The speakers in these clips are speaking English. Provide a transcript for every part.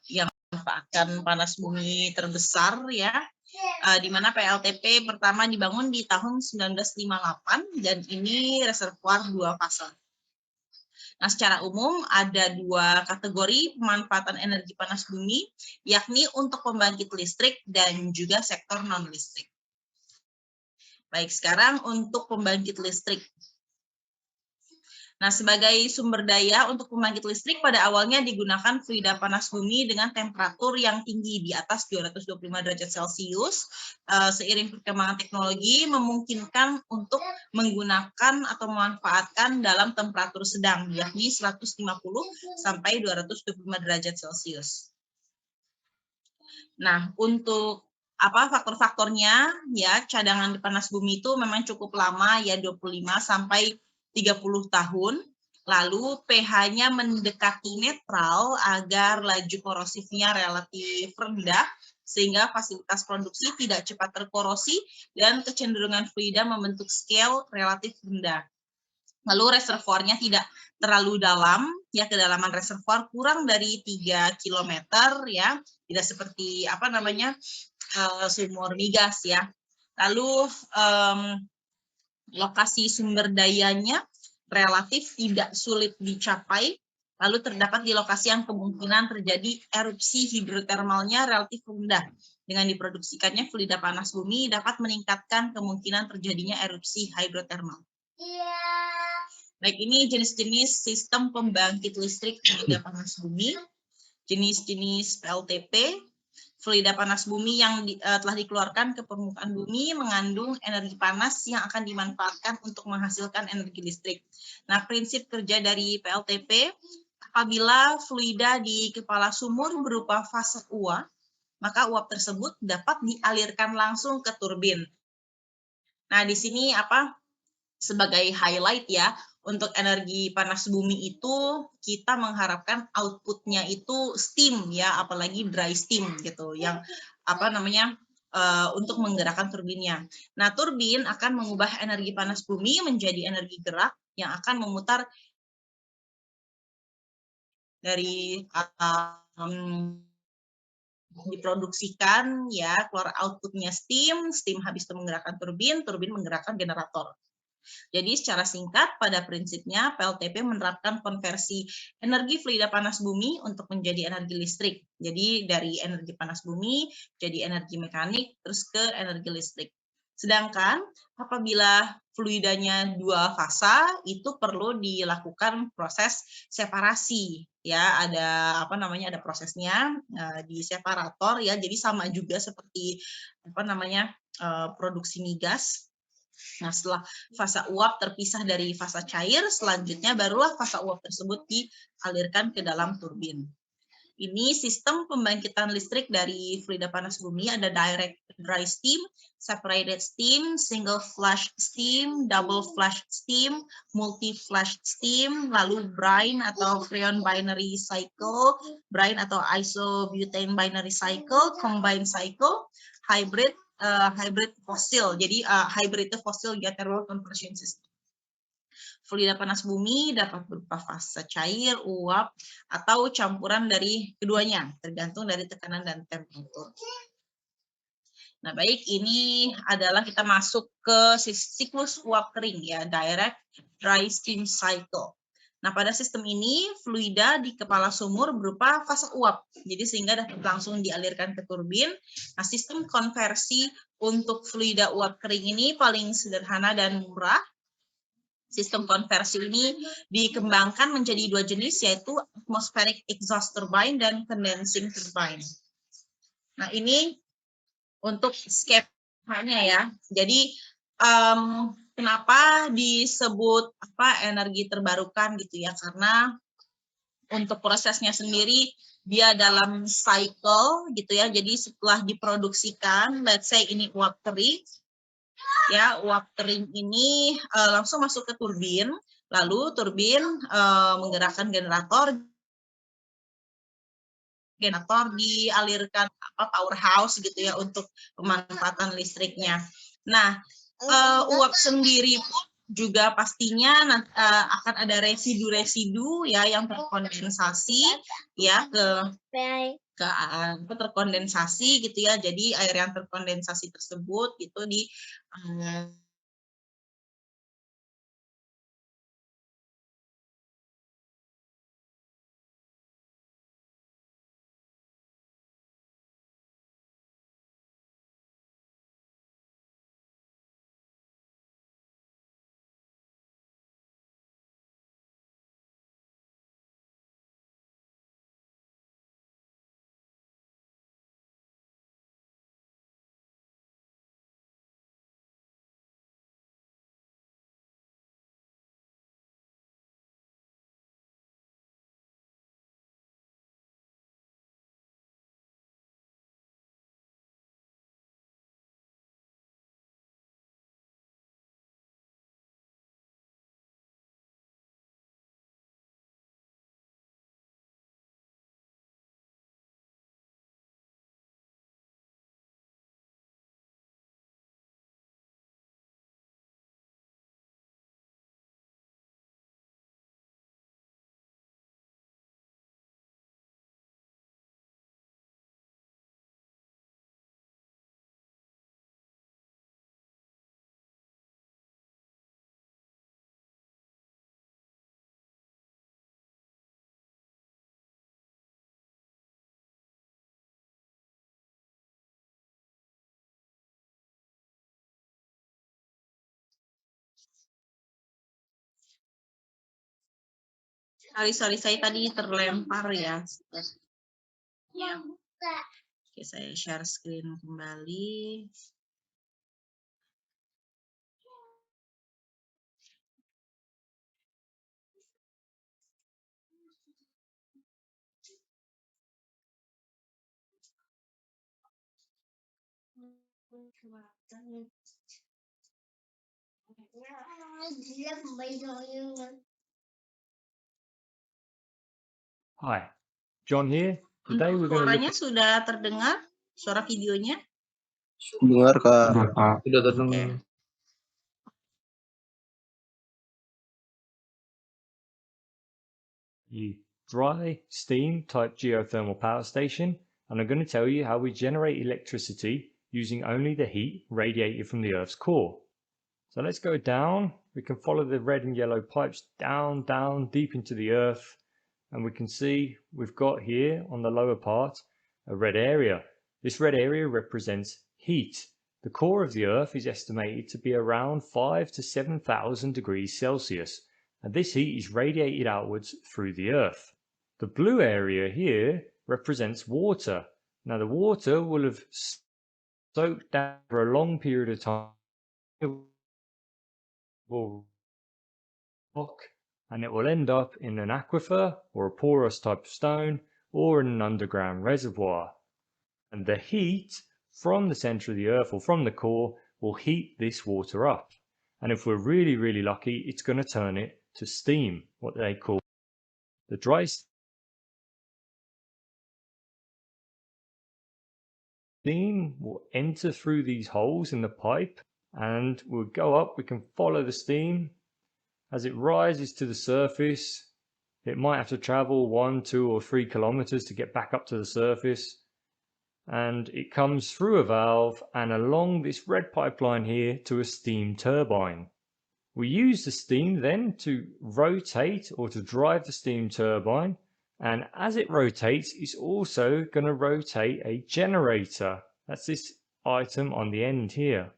yang memanfaatkan panas bumi terbesar ya, di mana PLTP pertama dibangun di tahun 1958 dan ini reservoir 2 fase. Nah, secara umum ada 2 kategori pemanfaatan energi panas bumi, yakni untuk pembangkit listrik dan juga sektor non-listrik. Baik, sekarang untuk pembangkit listrik. Nah, sebagai sumber daya untuk pembangkit listrik pada awalnya digunakan fluida panas bumi dengan temperatur yang tinggi di atas 225 derajat Celcius. Seiring perkembangan teknologi memungkinkan untuk menggunakan atau memanfaatkan dalam temperatur sedang, yakni 150 sampai 225 derajat Celcius. Nah, untuk faktor-faktornya ya, cadangan panas bumi itu memang cukup lama ya, 25 sampai 30 tahun. Lalu pH-nya mendekati netral agar laju korosifnya relatif rendah sehingga fasilitas produksi tidak cepat terkorosi dan kecenderungan fluida membentuk scale relatif rendah. Lalu reservoirnya tidak terlalu dalam, ya kedalaman reservoir kurang dari 3 km ya, tidak seperti sumur migas ya. Lalu lokasi sumber dayanya relatif tidak sulit dicapai, lalu terdapat di lokasi yang kemungkinan terjadi erupsi hidrotermalnya relatif rendah. Dengan diproduksikannya fluida panas bumi dapat meningkatkan kemungkinan terjadinya erupsi hidrotermal. Baik, ini jenis-jenis sistem pembangkit listrik fluida panas bumi, jenis-jenis PLTP. Fluida panas bumi yang telah dikeluarkan ke permukaan bumi mengandung energi panas yang akan dimanfaatkan untuk menghasilkan energi listrik. Nah, prinsip kerja dari PLTP, apabila fluida di kepala sumur berupa fase uap, maka uap tersebut dapat dialirkan langsung ke turbin. Nah, di sini sebagai highlight ya, untuk energi panas bumi itu kita mengharapkan outputnya itu steam ya, apalagi dry steam gitu, yang untuk menggerakkan turbinnya. Nah, turbin akan mengubah energi panas bumi menjadi energi gerak yang akan memutar dari diproduksikan ya, keluar outputnya steam habis itu menggerakkan turbin menggerakkan generator. Jadi secara singkat, pada prinsipnya PLTP menerapkan konversi energi fluida panas bumi untuk menjadi energi listrik. Jadi dari energi panas bumi jadi energi mekanik, terus ke energi listrik. Sedangkan apabila fluidanya 2 fasa, itu perlu dilakukan proses separasi. Ya, ada prosesnya di separator ya. Jadi sama juga seperti produksi migas. Nah, setelah fasa uap terpisah dari fasa cair, selanjutnya barulah fasa uap tersebut dialirkan ke dalam turbin. Ini sistem pembangkitan listrik dari fluida panas bumi, ada direct dry steam, separated steam, single flash steam, double flash steam, multi flash steam, lalu brine atau freon binary cycle, brine atau isobutane binary cycle, combined cycle, hybrid fosil. Jadi hybrid itu fosil gas-thermal conversion system. Fluida panas bumi dapat berupa fase cair, uap, atau campuran dari keduanya, tergantung dari tekanan dan temperatur. Nah, baik, ini adalah kita masuk ke siklus uap kering ya, direct dry steam cycle. Nah, pada sistem ini, fluida di kepala sumur berupa fase uap, jadi sehingga dapat langsung dialirkan ke turbin. Nah, sistem konversi untuk fluida uap kering ini paling sederhana dan murah. Sistem konversi ini dikembangkan menjadi 2 jenis, yaitu atmospheric exhaust turbine dan condensing turbine. Nah, ini untuk skemanya ya. Jadi, kenapa disebut energi terbarukan gitu ya, karena untuk prosesnya sendiri dia dalam cycle gitu ya, jadi setelah diproduksikan, let's say ini uap kering ya, uap kering ini langsung masuk ke turbin, lalu turbin menggerakkan generator dialirkan powerhouse gitu ya untuk pemanfaatan listriknya. Nah, uap sendiri pun juga pastinya akan ada residu-residu ya yang terkondensasi ya terkondensasi gitu ya. Jadi air yang terkondensasi tersebut itu sorry saya tadi terlempar ya. Oke, saya share screen kembali. Hi, John here. Today we're going to Suaranya sudah terdengar? Suara videonya? Dengar, Kak. Sudah terdengar. Dry steam type geothermal power station, and I'm going to tell you how we generate electricity using only the heat radiated from the Earth's core. So let's go down. We can follow the red and yellow pipes down, deep into the Earth, and we can see we've got here on the lower part a red area. This red area represents heat. The core of the Earth is estimated to be around 5 to 7,000 degrees Celsius, and this heat is radiated outwards through the Earth. The blue area here represents water. Now the water will have soaked down for a long period of time. It will rock, and it will end up in an aquifer or a porous type of stone or in an underground reservoir. And the heat from the center of the Earth or from the core will heat this water up. And if we're really lucky, it's going to turn it to steam, what they call the dry steam will enter through these holes in the pipe and will go up. We can follow the steam as it rises to the surface. It might have to travel 1, 2 or 3 kilometers to get back up to the surface, and it comes through a valve and along this red pipeline here to a steam turbine. We use the steam then to rotate or to drive the steam turbine, and as it rotates it's also going to rotate a generator. That's this item on the end here.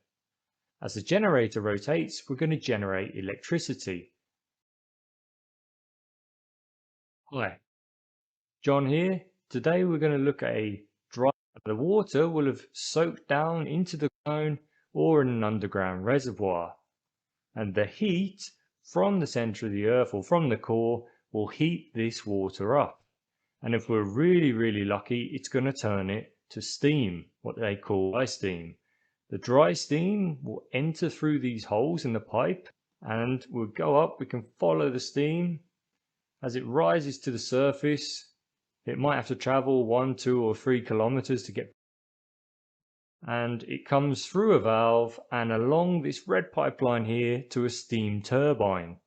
As the generator rotates, we're going to generate electricity. Hi, John here. Today we're going to look at a dry. The water will have soaked down into the cone or in an underground reservoir, and the heat from the center of the Earth or from the core will heat this water up. And if we're really lucky, it's going to turn it to steam, what they call dry steam. The dry steam will enter through these holes in the pipe and will go up. We can follow the steam as it rises to the surface. It might have to travel 1, 2 or 3 kilometers to get and it comes through a valve and along this red pipeline here to a steam turbine.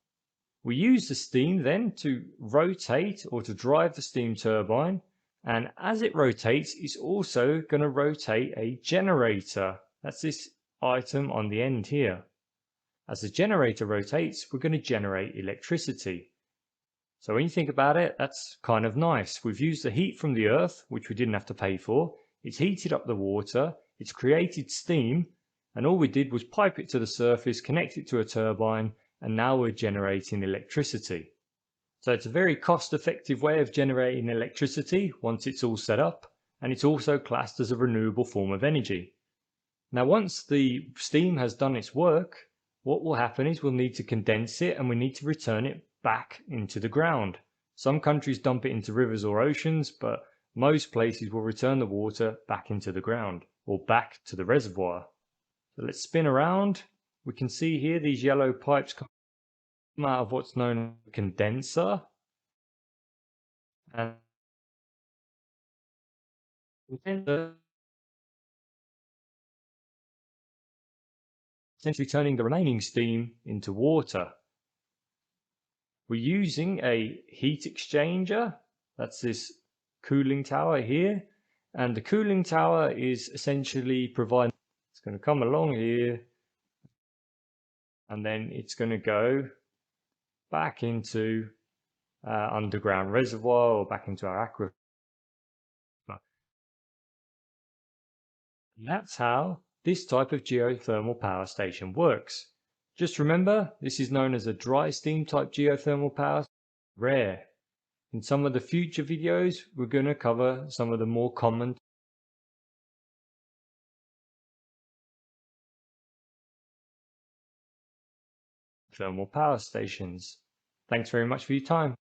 We use the steam then to rotate or to drive the steam turbine, and as it rotates, it's also going to rotate a generator. That's this item on the end here. As the generator rotates, we're going to generate electricity. So when you think about it, that's kind of nice. We've used the heat from the earth, which we didn't have to pay for. It's heated up the water, it's created steam, and all we did was pipe it to the surface, connect it to a turbine, and now we're generating electricity. So it's a very cost-effective way of generating electricity once it's all set up, and it's also classed as a renewable form of energy. Now once the steam has done its work, what will happen is we'll need to condense it and we need to return it back into the ground. Some countries dump it into rivers or oceans, but most places will return the water back into the ground or back to the reservoir. So let's spin around. We can see here these yellow pipes come out of what's known as a condenser. And essentially turning the remaining steam into water. We're using a heat exchanger. That's this cooling tower here. And the cooling tower is essentially providing, it's going to come along here, and then it's going to go back into underground reservoir or back into our aquifer. And that's how this type of geothermal power station works. Just remember, this is known as a dry steam type geothermal power, rare. In some of the future videos, we're going to cover some of the more common thermal power stations. Thanks very much for your time.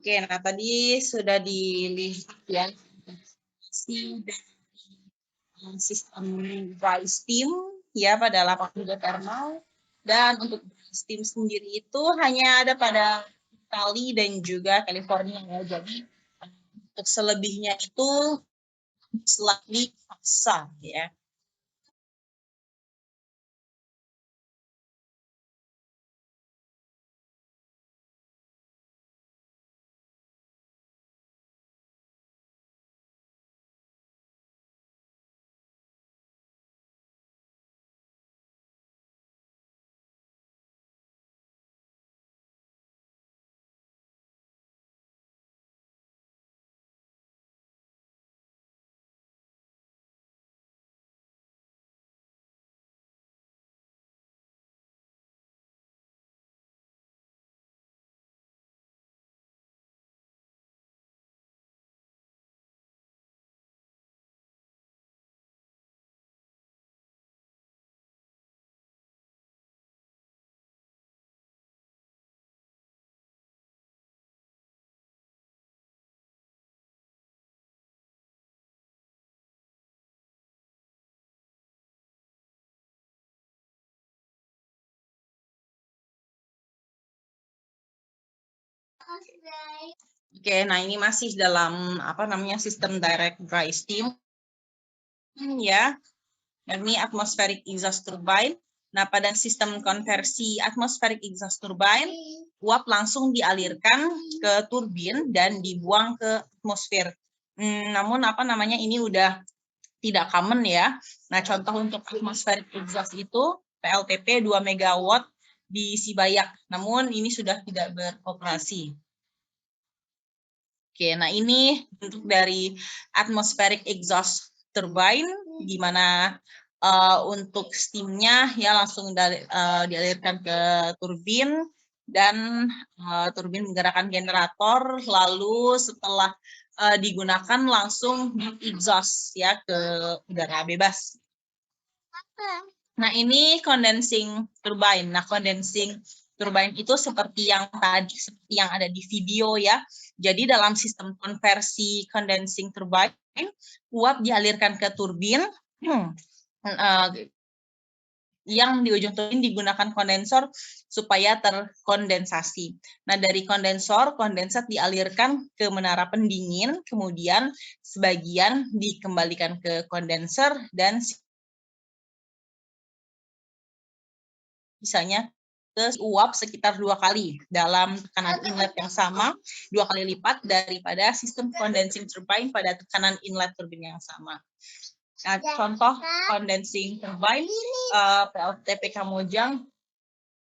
Oke, nah tadi sudah dilihat ya sistem dry steam ya pada lapak geothermal, dan untuk dry steam sendiri itu hanya ada pada Itali dan juga California ya. Jadi untuk selebihnya itu slightly fasa ya. Oke, nah ini masih dalam sistem direct dry steam. ya, yakni atmospheric exhaust turbine. Nah, pada sistem konversi atmospheric exhaust turbine, uap langsung dialirkan ke turbin dan dibuang ke atmosfer. Namun ini udah tidak common ya. Nah, contoh untuk atmospheric exhaust itu PLTP 2 megawatt di Sibayak. Namun ini sudah tidak beroperasi. Oke, nah ini bentuk dari atmospheric exhaust turbine, di mana untuk steamnya ya langsung dialirkan ke turbin, dan turbin menggerakkan generator, lalu setelah digunakan langsung di exhaust ya ke udara bebas. Nah, ini condensing turbine. Nah, condensing turbine itu seperti yang ada di video ya. Jadi dalam sistem konversi condensing turbine, uap dialirkan ke turbin, yang di ujung turbin digunakan kondensor supaya terkondensasi. Nah, dari kondensat dialirkan ke menara pendingin, kemudian sebagian dikembalikan ke kondenser, dan misalnya ke uap sekitar 2 kali dalam tekanan inlet yang sama, 2 kali lipat daripada sistem condensing turbine pada tekanan inlet turbin yang sama. Nah, contoh condensing turbine PLTP Kamojang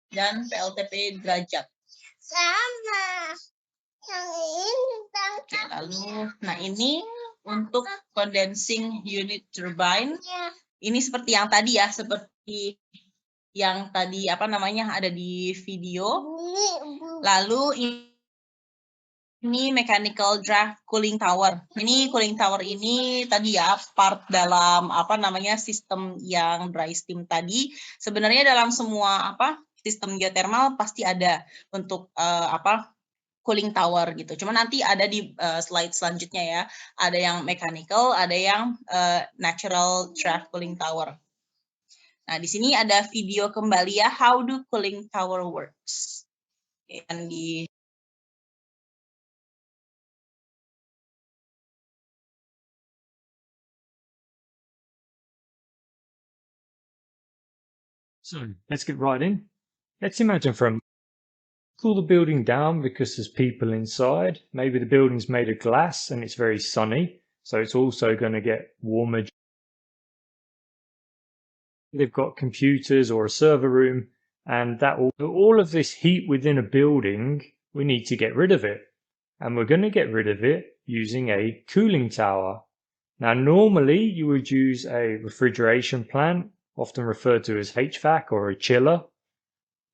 dan PLTP Derajat. Sama. Yang ini. Oke, lalu, nah ini untuk condensing unit turbine. Ini seperti yang tadi ya, seperti yang tadi ada di video. Lalu ini mechanical draft cooling tower. Ini cooling tower ini tadi ya part dalam sistem yang dry steam tadi. Sebenarnya dalam semua sistem geothermal pasti ada untuk cooling tower gitu. Cuma nanti ada di slide selanjutnya ya. Ada yang mechanical, ada yang natural draft cooling tower. Nah, di sini ada video kembali ya, how do cooling tower works. Yang di So let's get right in. Let's imagine for a moment, cool the building down because there's people inside. Maybe the building's made of glass and it's very sunny, so it's also going to get warmer. They've got computers or a server room, and that all of this heat within a building, we need to get rid of it. And we're going to get rid of it using a cooling tower. Now, normally you would use a refrigeration plant, often referred to as HVAC or a chiller.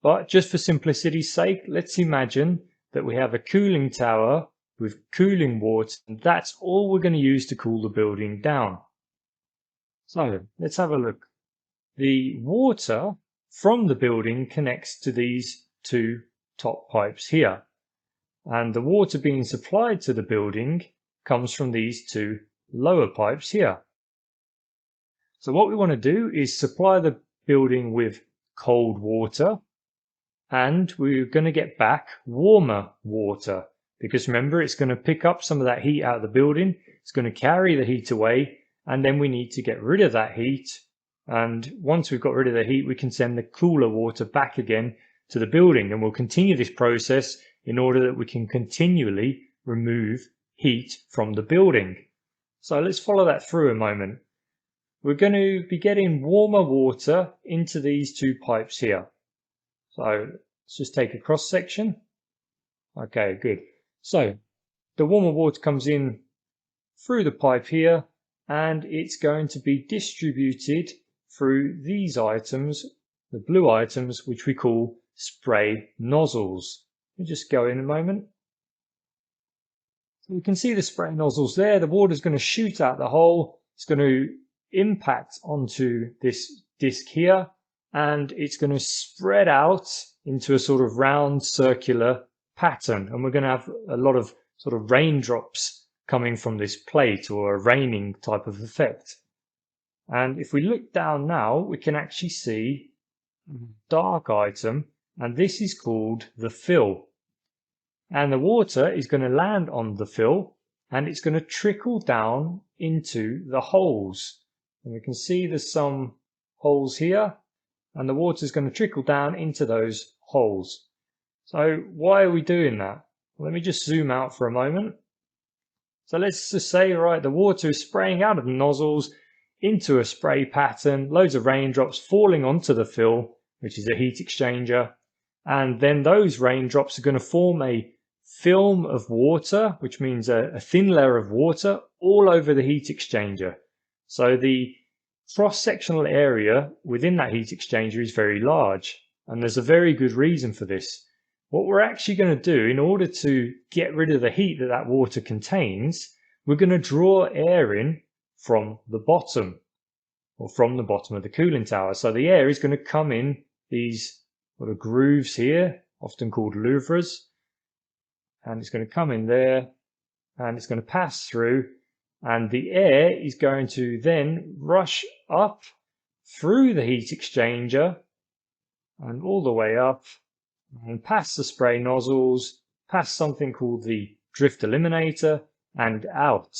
But just for simplicity's sake, let's imagine that we have a cooling tower with cooling water, and that's all we're going to use to cool the building down. So let's have a look. The water from the building connects to these two top pipes here. And the water being supplied to the building comes from these two lower pipes here. So what we want to do is supply the building with cold water, and we're going to get back warmer water, because remember, it's going to pick up some of that heat out of the building, it's going to carry the heat away, and then we need to get rid of that heat. And once we've got rid of the heat, we can send the cooler water back again to the building, and we'll continue this process in order that we can continually remove heat from the building. So let's follow that through a moment. We're going to be getting warmer water into these two pipes here. So let's just take a cross section. Okay, good. So the warmer water comes in through the pipe here, and it's going to be distributed through these items, the blue items, which we call spray nozzles. Let me just go in a moment. So you can see the spray nozzles there. The water is going to shoot out the hole. It's going to impact onto this disc here, and it's going to spread out into a sort of round circular pattern, and we're going to have a lot of sort of raindrops coming from this plate, or a raining type of effect. And if we look down now, we can actually see a dark item, and this is called the fill. And the water is going to land on the fill, and it's going to trickle down into the holes. And we can see there's some holes here, and the water is going to trickle down into those holes. So why are we doing that? Let me just zoom out for a moment. So let's just say, right, the water is spraying out of the nozzles into a spray pattern, loads of raindrops falling onto the fill, which is a heat exchanger. And then those raindrops are going to form a film of water, which means a thin layer of water all over the heat exchanger. So the cross-sectional area within that heat exchanger is very large, and there's a very good reason for this. What we're actually going to do in order to get rid of the heat that that water contains, we're going to draw air in from the bottom, or from the bottom of the cooling tower. So the air is going to come in these sort of grooves here, often called louvres, and it's going to come in there, and it's going to pass through, and the air is going to then rush up through the heat exchanger and all the way up and past the spray nozzles, past something called the drift eliminator, and out.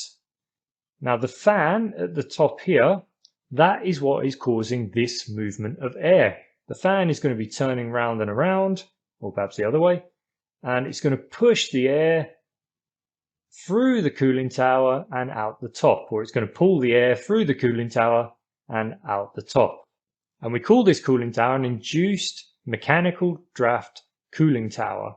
Now the fan at the top here, that is what is causing this movement of air. The fan is going to be turning round and around, or perhaps the other way, and it's going to push the air through the cooling tower and out the top, or it's going to pull the air through the cooling tower and out the top. And we call this cooling tower an induced mechanical draft cooling tower.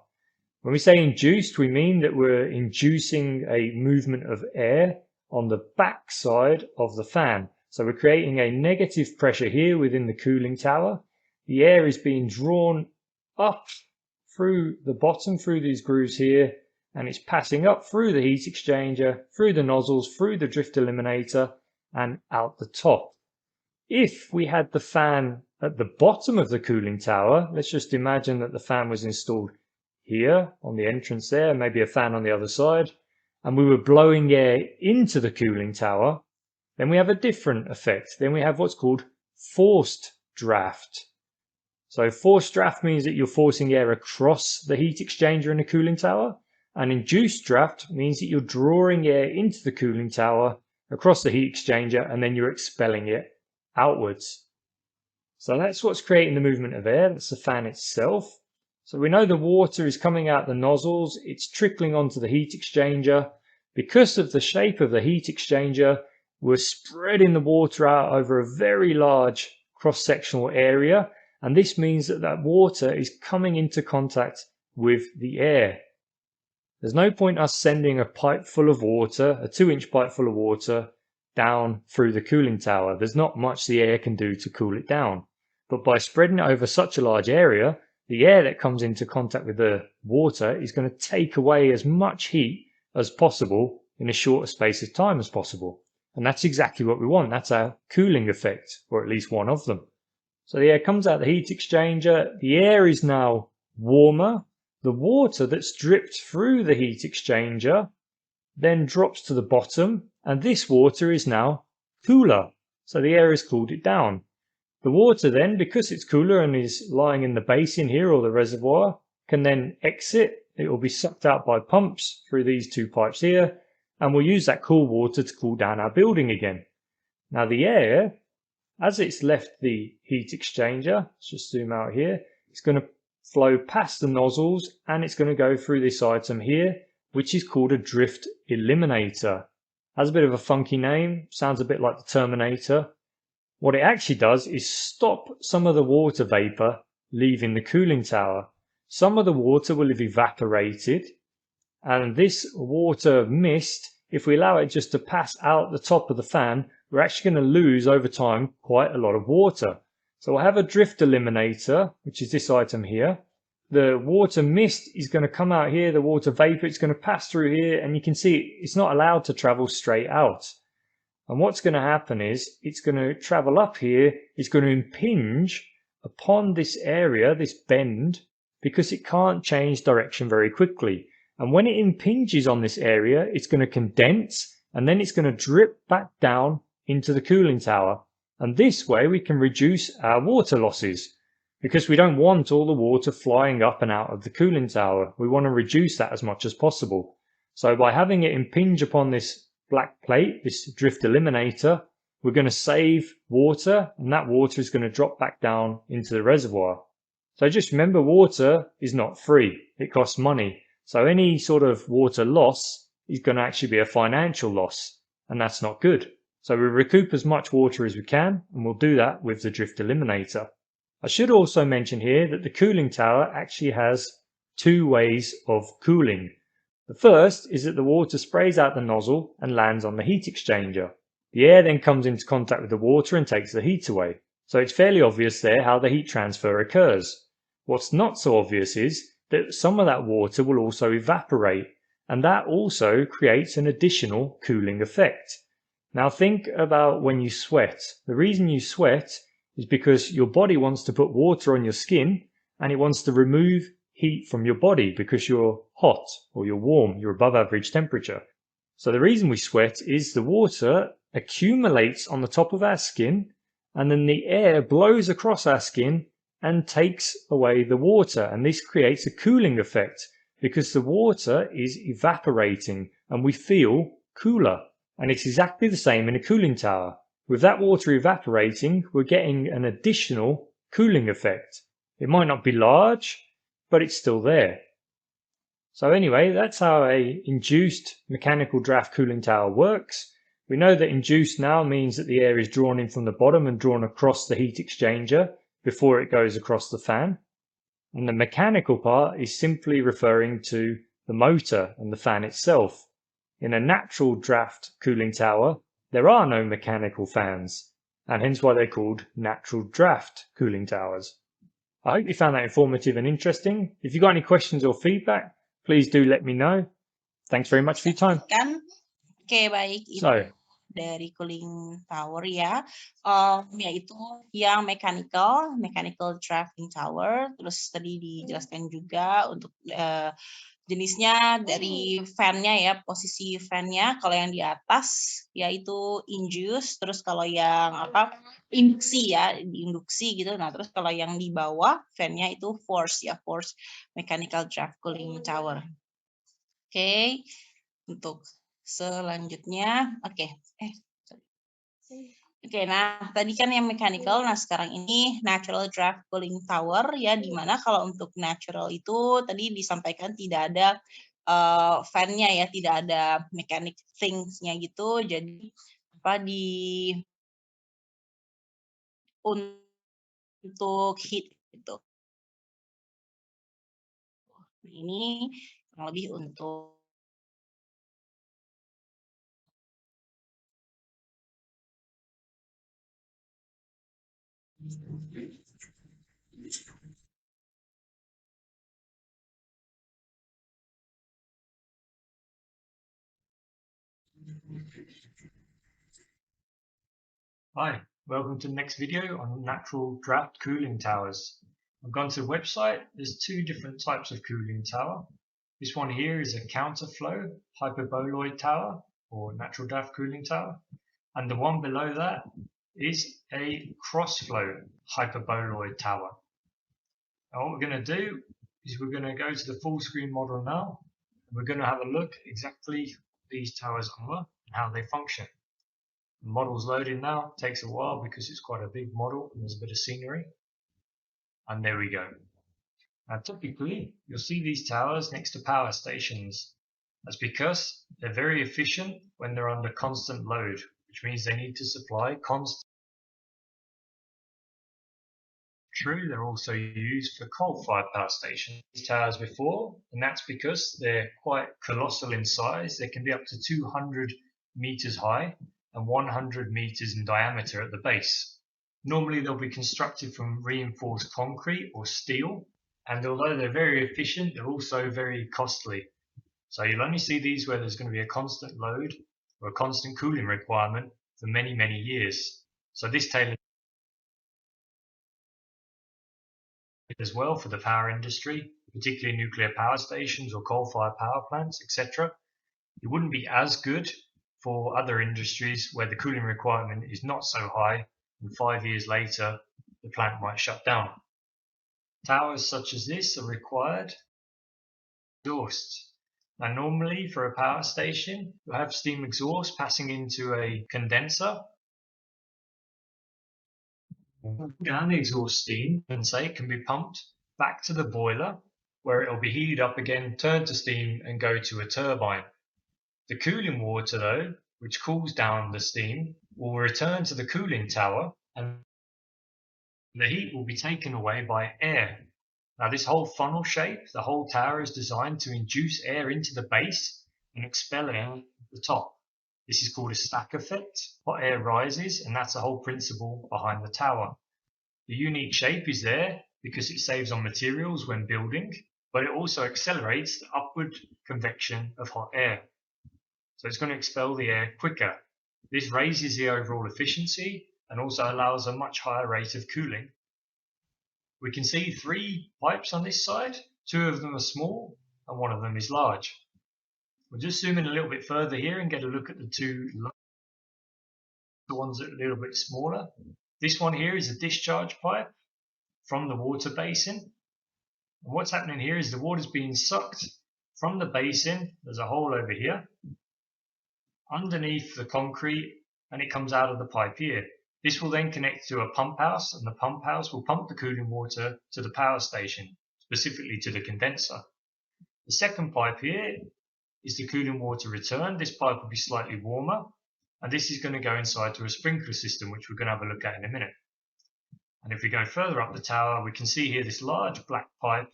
When we say induced, we mean that we're inducing a movement of air on the back side of the fan. So we're creating a negative pressure here within the cooling tower. The air is being drawn up through the bottom, through these grooves here, and it's passing up through the heat exchanger, through the nozzles, through the drift eliminator, and out the top. If we had the fan at the bottom of the cooling tower, let's just imagine that the fan was installed here on the entrance there, maybe a fan on the other side, and we were blowing air into the cooling tower, then we have a different effect. Then we have what's called forced draft. So forced draft means that you're forcing air across the heat exchanger in the cooling tower, and induced draft means that you're drawing air into the cooling tower across the heat exchanger and then you're expelling it outwards. So that's what's creating the movement of air. That's the fan itself. So we know the water is coming out the nozzles, it's trickling onto the heat exchanger. Because of the shape of the heat exchanger, we're spreading the water out over a very large cross-sectional area, and this means that that water is coming into contact with the air. There's no point us sending a pipe full of water, a 2-inch pipe full of water, down through the cooling tower. There's not much the air can do to cool it down. But by spreading it over such a large area, the air that comes into contact with the water is going to take away as much heat as possible in as short a space of time as possible. And that's exactly what we want. That's our cooling effect, or at least one of them. So the air comes out the heat exchanger. The air is now warmer. The water that's dripped through the heat exchanger then drops to the bottom, and this water is now cooler. So the air has cooled it down. The water then, because it's cooler and is lying in the basin here or the reservoir, can then exit. It will be sucked out by pumps through these 2 pipes here, and we'll use that cool water to cool down our building again. Now the air, as it's left the heat exchanger, let's just zoom out here, it's going to flow past the nozzles and it's going to go through this item here, which is called a drift eliminator. Has a bit of a funky name, sounds a bit like the Terminator. What it actually does is stop some of the water vapor leaving the cooling tower. Some of the water will have evaporated, and this water mist, if we allow it just to pass out the top of the fan, we're actually going to lose over time quite a lot of water. So we'll have a drift eliminator, which is this item here. The water mist is going to come out here, the water vapor, it's going to pass through here, and you can see it's not allowed to travel straight out. And what's going to happen is it's going to travel up here, it's going to impinge upon this area, this bend, because it can't change direction very quickly. And when it impinges on this area, it's going to condense, and then it's going to drip back down into the cooling tower. And this way we can reduce our water losses, because we don't want all the water flying up and out of the cooling tower. We want to reduce that as much as possible. So by having it impinge upon this black plate, this drift eliminator, we're going to save water, and that water is going to drop back down into the reservoir. So just remember, water is not free. It costs money. So any sort of water loss is going to actually be a financial loss, and that's not good. So we recoup as much water as we can, and we'll do that with the drift eliminator. I should also mention here that the cooling tower actually has two ways of cooling. The first is that the water sprays out the nozzle and lands on the heat exchanger. The air then comes into contact with the water and takes the heat away. So it's fairly obvious there how the heat transfer occurs. What's not so obvious is that some of that water will also evaporate, and that also creates an additional cooling effect. Now think about when you sweat. The reason you sweat is because your body wants to put water on your skin, and it wants to remove heat from your body because you're hot or you're warm, you're above average temperature. So the reason we sweat is the water accumulates on the top of our skin, and then the air blows across our skin and takes away the water, and this creates a cooling effect because the water is evaporating and we feel cooler. And it's exactly the same in a cooling tower. With that water evaporating, we're getting an additional cooling effect. It might not be large, but it's still there. So anyway, that's how a induced mechanical draft cooling tower works. We know that induced now means that the air is drawn in from the bottom and drawn across the heat exchanger before it goes across the fan. And the mechanical part is simply referring to the motor and the fan itself. In a natural draft cooling tower, there are no mechanical fans, and hence why they're called natural draft cooling towers. I hope you found that informative and interesting. If you've got any questions or feedback, please do let me know. Thanks very much for your time. Oke, baik. So, dari cooling tower ya, yaitu yang mechanical drafting tower. Terus tadi dijelaskan juga untuk jenisnya dari fan-nya ya, posisi fan-nya. Kalau yang di atas yaitu induce, terus kalau yang induksi ya, diinduksi gitu. Nah, terus kalau yang di bawah fan-nya itu force ya, force mechanical draft cooling tower. Oke. Untuk selanjutnya, Oke, nah tadi kan yang mechanical, nah sekarang ini natural draft cooling tower ya, dimana kalau untuk natural itu tadi disampaikan tidak ada fan-nya ya, tidak ada mechanic things-nya gitu, jadi untuk heat gitu. Ini kurang lebih untuk hi, welcome to the next video on natural draft cooling towers. I've gone to the website. There's two different types of cooling tower. This one here is a counterflow hyperboloid tower or natural draft cooling tower. And the one below that is a crossflow hyperboloid tower. Now what we're going to do is we're going to go to the full screen model now. And we're going to have a look exactly these towers are and how they function. The model's loading now, it takes a while because it's quite a big model and there's a bit of scenery. And there we go. Now typically you'll see these towers next to power stations. That's because they're very efficient when they're under constant load, which means they need to supply constant. True, they're also used for coal-fired power stations. These towers before, and that's because they're quite colossal in size. They can be up to 200 meters high and 100 meters in diameter at the base. Normally they'll be constructed from reinforced concrete or steel, and although they're very efficient, they're also very costly. So you'll only see these where there's going to be a constant load or a constant cooling requirement for many, many years. So this tailored as well for the power industry, particularly nuclear power stations or coal-fired power plants, etc. It wouldn't be as good for other industries where the cooling requirement is not so high and 5 years later the plant might shut down. Towers such as this are required exhaust. Now normally for a power station you'll have steam exhaust passing into a condenser, Down the exhaust steam, and say it can be pumped back to the boiler where it will be heated up again, turned to steam and go to a turbine. The cooling water though, which cools down the steam, will return to the cooling tower and the heat will be taken away by air. Now this whole funnel shape, the whole tower is designed to induce air into the base and expel air at the top. This is called a stack effect. Hot air rises, and that's the whole principle behind the tower. The unique shape is there because it saves on materials when building, but it also accelerates the upward convection of hot air. So it's going to expel the air quicker. This raises the overall efficiency and also allows a much higher rate of cooling. We can see 3 pipes on this side. 2 of them are small and 1 of them is large. We'll just zoom in a little bit further here and get a look at the 2 ones that are a little bit smaller. This one here is a discharge pipe from the water basin. And what's happening here is the water is being sucked from the basin. There's a hole over here underneath the concrete, and it comes out of the pipe here. This will then connect to a pump house, and the pump house will pump the cooling water to the power station, specifically to the condenser. The second pipe here is the cooling water return. This pipe will be slightly warmer, and this is going to go inside to a sprinkler system, which we're going to have a look at in a minute. And if we go further up the tower, we can see here this large black pipe.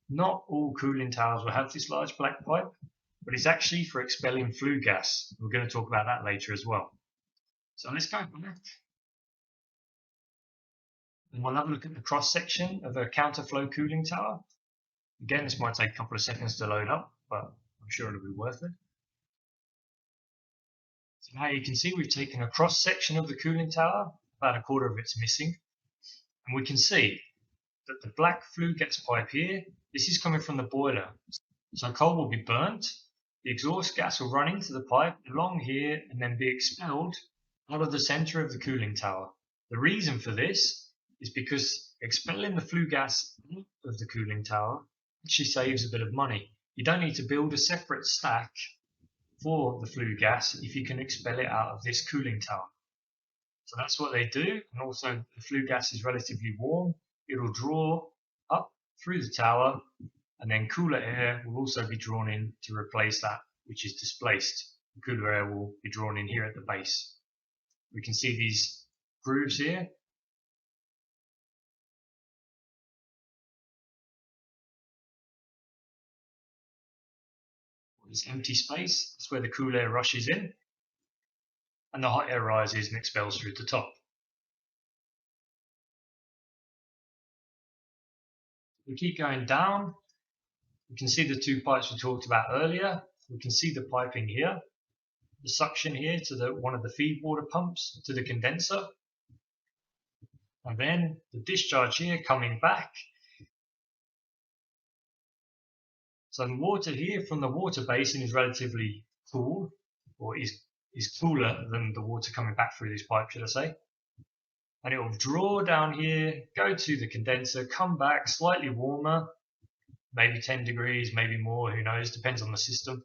Not all cooling towers will have this large black pipe, but it's actually for expelling flue gas. We're going to talk about that later as well. So let's go back. And we'll have a look at the cross section of a counterflow cooling tower. Again, this might take a couple of seconds to load up, but I'm sure it'll be worth it. So now you can see we've taken a cross section of the cooling tower, about a quarter of it's missing. And we can see that the black flue gas pipe here, this is coming from the boiler. So coal will be burnt, the exhaust gas will run into the pipe along here and then be expelled out of the center of the cooling tower. The reason for this is because expelling the flue gas out of the cooling tower actually saves a bit of money. You don't need to build a separate stack for the flue gas if you can expel it out of this cooling tower. So that's what they do, and also the flue gas is relatively warm. It will draw up through the tower, and then cooler air will also be drawn in to replace that which is displaced. The cooler air will be drawn in here at the base. We can see these grooves here. This empty space, that's where the cool air rushes in, and the hot air rises and expels through the top. We keep going down. We can see the 2 pipes we talked about earlier. We can see the piping here, the suction here to one of the feed water pumps to the condenser, and then the discharge here coming back. So the water here from the water basin is relatively cool, or is cooler than the water coming back through this pipe, should I say. And it will draw down here, go to the condenser, come back slightly warmer, maybe 10 degrees, maybe more, who knows, depends on the system.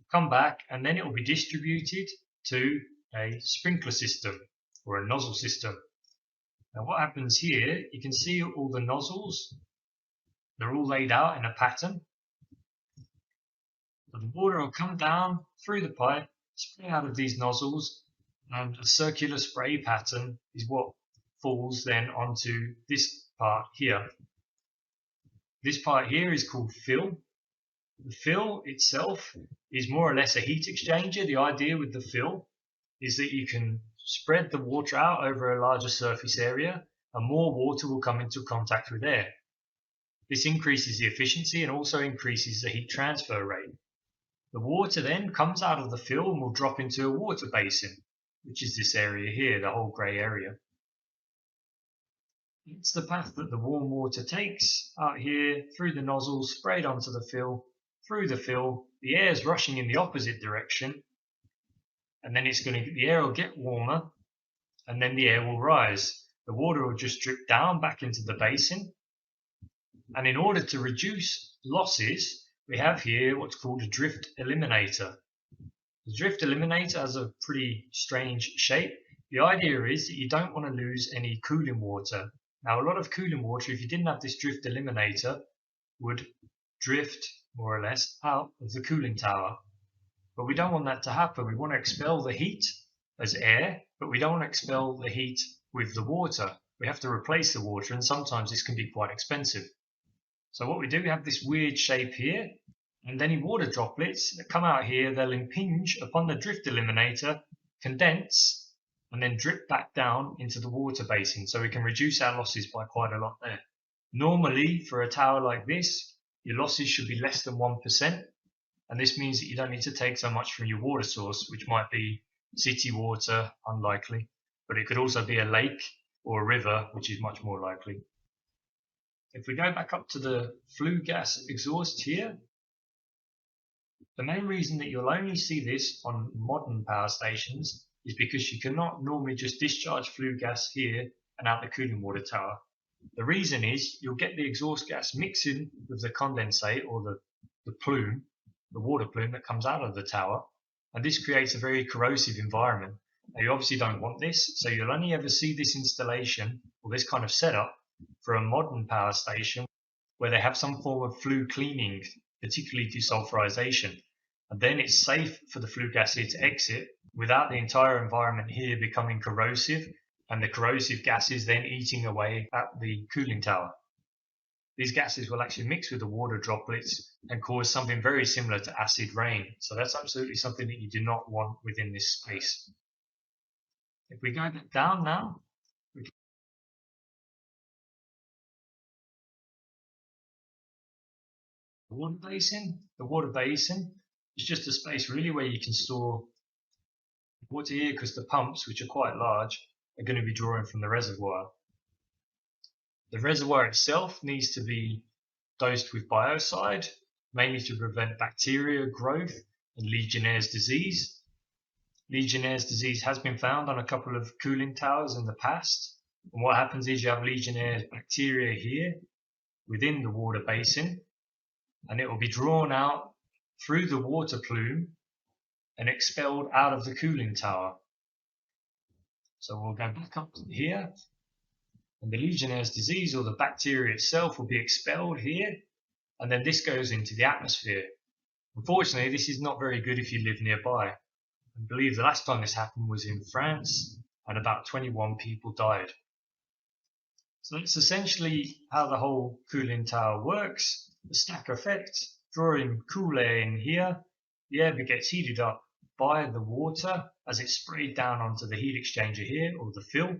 Come back, and then it will be distributed to a sprinkler system or a nozzle system. Now what happens here, you can see all the nozzles, they're all laid out in a pattern. So the water will come down through the pipe, spray out of these nozzles, and a circular spray pattern is what falls then onto this part here. This part here is called fill. The fill itself is more or less a heat exchanger. The idea with the fill is that you can spread the water out over a larger surface area and more water will come into contact with air. This increases the efficiency and also increases the heat transfer rate. The water then comes out of the fill and will drop into a water basin, which is this area here, the whole grey area. It's the path that the warm water takes out here through the nozzle, sprayed onto the fill, through the fill. The air is rushing in the opposite direction, and then the air will get warmer, and then the air will rise. The water will just drip down back into the basin, and in order to reduce losses, we have here what's called a drift eliminator. The drift eliminator has a pretty strange shape. The idea is that you don't want to lose any cooling water. Now, a lot of cooling water, if you didn't have this drift eliminator, would drift more or less out of the cooling tower. But we don't want that to happen. We want to expel the heat as air, but we don't want to expel the heat with the water. We have to replace the water, and sometimes this can be quite expensive. So what we do, we have this weird shape here, and any water droplets that come out here, they'll impinge upon the drift eliminator, condense, and then drip back down into the water basin, so we can reduce our losses by quite a lot there. Normally, for a tower like this, your losses should be less than 1%, and this means that you don't need to take so much from your water source, which might be city water, unlikely, but it could also be a lake or a river, which is much more likely. If we go back up to the flue gas exhaust here, the main reason that you'll only see this on modern power stations is because you cannot normally just discharge flue gas here and out the cooling water tower. The reason is you'll get the exhaust gas mixing with the condensate or the plume, the water plume that comes out of the tower, and this creates a very corrosive environment. Now, you obviously don't want this, so you'll only ever see this installation or this kind of setup for a modern power station where they have some form of flue cleaning, particularly desulfurization, and then it's safe for the flue gas here to exit without the entire environment here becoming corrosive and the corrosive gases then eating away at the cooling tower. These gases will actually mix with the water droplets and cause something very similar to acid rain. So that's absolutely something that you do not want within this space. If we go back down now, the water basin is just a space really where you can store water here, because the pumps, which are quite large, are going to be drawing from the reservoir. The reservoir itself needs to be dosed with biocide, mainly to prevent bacteria growth and Legionnaire's disease. Legionnaire's disease has been found on a couple of cooling towers in the past. And what happens is you have Legionnaire's bacteria here within the water basin, and it will be drawn out through the water plume and expelled out of the cooling tower. So we'll go back up here, and the Legionnaire's disease or the bacteria itself will be expelled here, and then this goes into the atmosphere. Unfortunately, this is not very good if you live nearby. I believe the last time this happened was in France, and about 21 people died. So that's essentially how the whole cooling tower works. The stack effect, drawing cool air in here, the air gets heated up by the water as it's sprayed down onto the heat exchanger here, or the fill.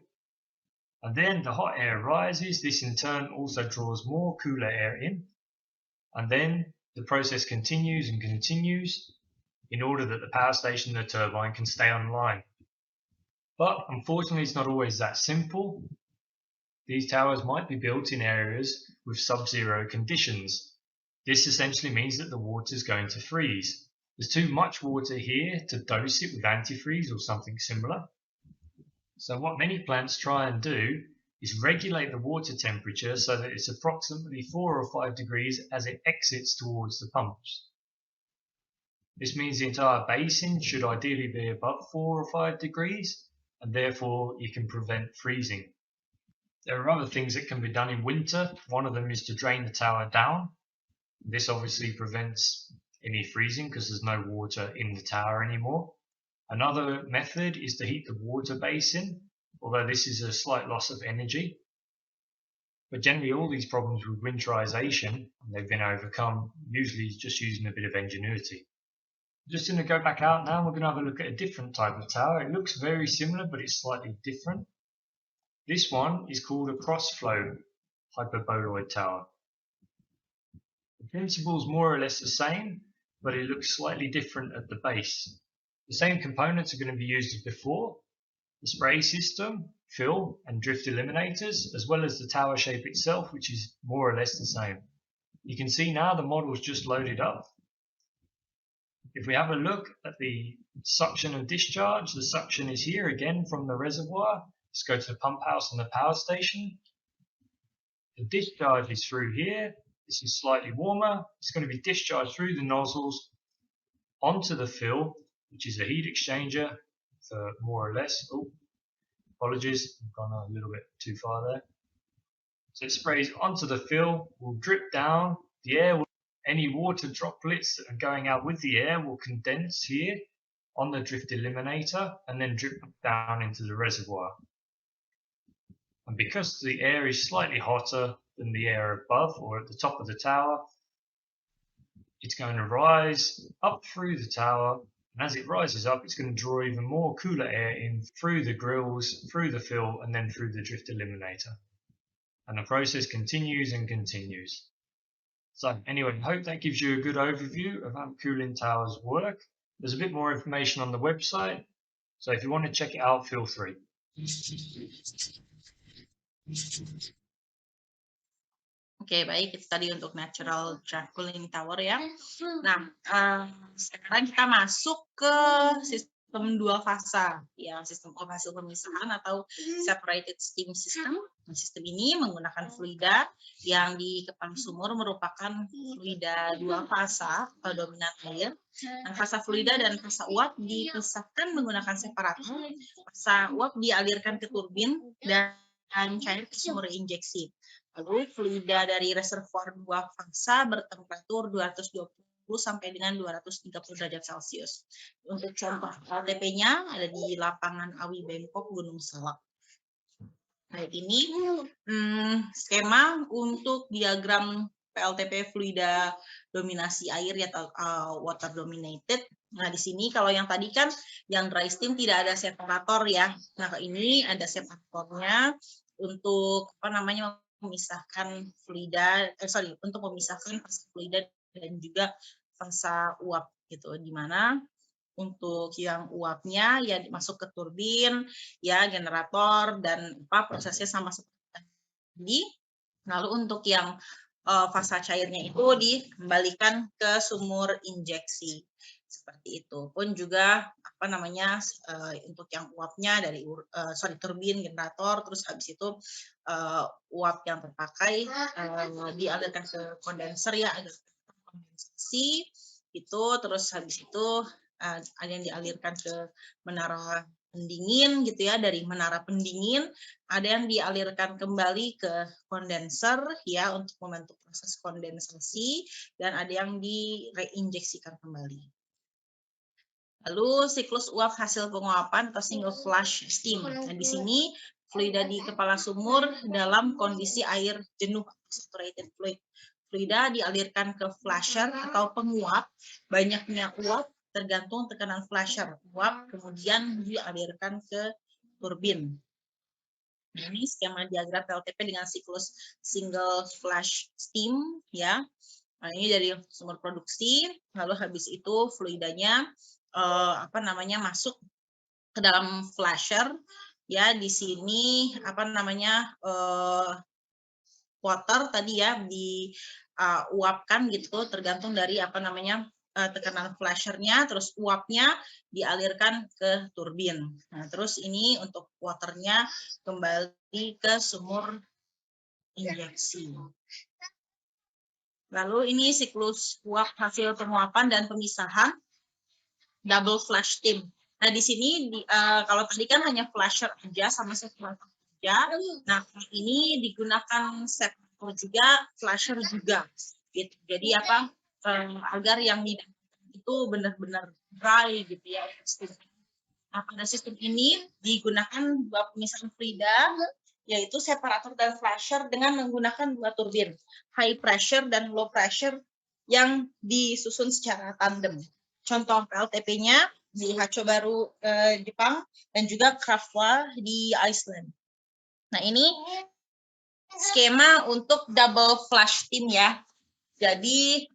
And then the hot air rises. This in turn also draws more cooler air in. And then the process continues and continues in order that the power station and the turbine can stay online. But unfortunately, it's not always that simple. These towers might be built in areas with sub-zero conditions. This essentially means that the water is going to freeze. There's too much water here to dose it with antifreeze or something similar. So what many plants try and do is regulate the water temperature so that it's approximately 4 or 5 degrees as it exits towards the pumps. This means the entire basin should ideally be above 4 or 5 degrees, and therefore you can prevent freezing. There are other things that can be done in winter. One of them is to drain the tower down. This obviously prevents any freezing because there's no water in the tower anymore. Another method is to heat the water basin, although this is a slight loss of energy. But generally all these problems with winterization, they've been overcome, usually just using a bit of ingenuity. Just going to go back out now, we're going to have a look at a different type of tower. It looks very similar, but it's slightly different. This one is called a cross-flow hyperboloid tower. The principle is more or less the same, but it looks slightly different at the base. The same components are going to be used as before: the spray system, fill and drift eliminators, as well as the tower shape itself, which is more or less the same. You can see now the model's just loaded up. If we have a look at the suction and discharge, the suction is here again from the reservoir. Let's go to the pump house and the power station. The discharge is through here. This is slightly warmer. It's going to be discharged through the nozzles onto the fill, which is a heat exchanger for more or less. Apologies, I've gone a little bit too far there. So it sprays onto the fill, will drip down, the air will, any water droplets that are going out with the air will condense here on the drift eliminator and then drip down into the reservoir. And because the air is slightly hotter than the air above or at the top of the tower, it's going to rise up through the tower, and as it rises up, it's going to draw even more cooler air in through the grills, through the fill, and then through the drift eliminator. And the process continues and continues. So anyway, I hope that gives you a good overview of how cooling towers work. There's a bit more information on the website, so if you want to check it out, feel free. Oke, baik. Itu tadi untuk natural draft cooling tower ya. Nah, sekarang kita masuk ke sistem dua fasa, ya, sistem hasil pemisahan atau separated steam system. Nah, sistem ini menggunakan fluida yang di kepala sumur merupakan fluida dua fasa atau dominan air. Nah, fasa fluida dan fasa uap dipisahkan menggunakan separator. Fasa uap dialirkan ke turbin dan cair ke sumur injeksi. Lalu fluida dari reservoir dua fasa bertemperatur 220 sampai dengan 230 derajat Celcius. Untuk contoh LTP-nya ada di lapangan Awi Bangkok, Gunung Salak. Nah, ini skema untuk diagram PLTP fluida dominasi air ya, atau water dominated. Nah, di sini kalau yang tadi kan yang dry steam tidak ada separator ya. Nah, ini ada separatornya untuk memisahkan fluida, untuk memisahkan fasa fluida dan juga fasa uap gitu, di mana untuk yang uapnya ya masuk ke turbin, ya generator dan prosesnya sama seperti tadi. Lalu untuk yang fasa cairnya itu dikembalikan ke sumur injeksi. Seperti itu. Pun juga untuk yang uapnya dari turbin, generator, terus habis itu uap yang terpakai dialirkan ke kondenser ya, agar kondensasi itu, terus habis itu ada yang dialirkan ke menara pendingin gitu ya, dari menara pendingin ada yang dialirkan kembali ke kondenser ya untuk membantu proses kondensasi, dan ada yang direinjeksikan kembali. Lalu siklus uap hasil penguapan atau single flush steam. Nah, di sini fluida di kepala sumur dalam kondisi air jenuh saturated fluid. Fluida dialirkan ke flasher atau penguap. Banyaknya uap tergantung tekanan flasher. Uap kemudian dialirkan ke turbin. Nah, ini skema diagram PLTP dengan siklus single flush steam ya. Nah, ini dari sumber produksi, lalu habis itu fluidanya masuk ke dalam flasher ya. Di sini water tadi ya diuapkan gitu, tergantung dari tekanan flashernya, terus uapnya dialirkan ke turbin. Nah, terus ini untuk waternya kembali ke sumur injeksi. Lalu ini siklus uap hasil penguapan dan pemisahan double flash steam. Nah, di sini kalau tadi kan hanya flasher aja sama separator aja. Nah, ini digunakan separator juga, flasher juga. Gitu. Jadi agar yang itu benar-benar dry gitu ya. Nah, pada sistem ini digunakan dua pemisahan fluida, yaitu separator dan flasher dengan menggunakan dua turbin, high pressure dan low pressure yang disusun secara tandem. Contoh PLTP-nya di Hacho Baru Jepang dan juga Kraftwa di Iceland. Nah, ini skema untuk double flash steam ya. Jadi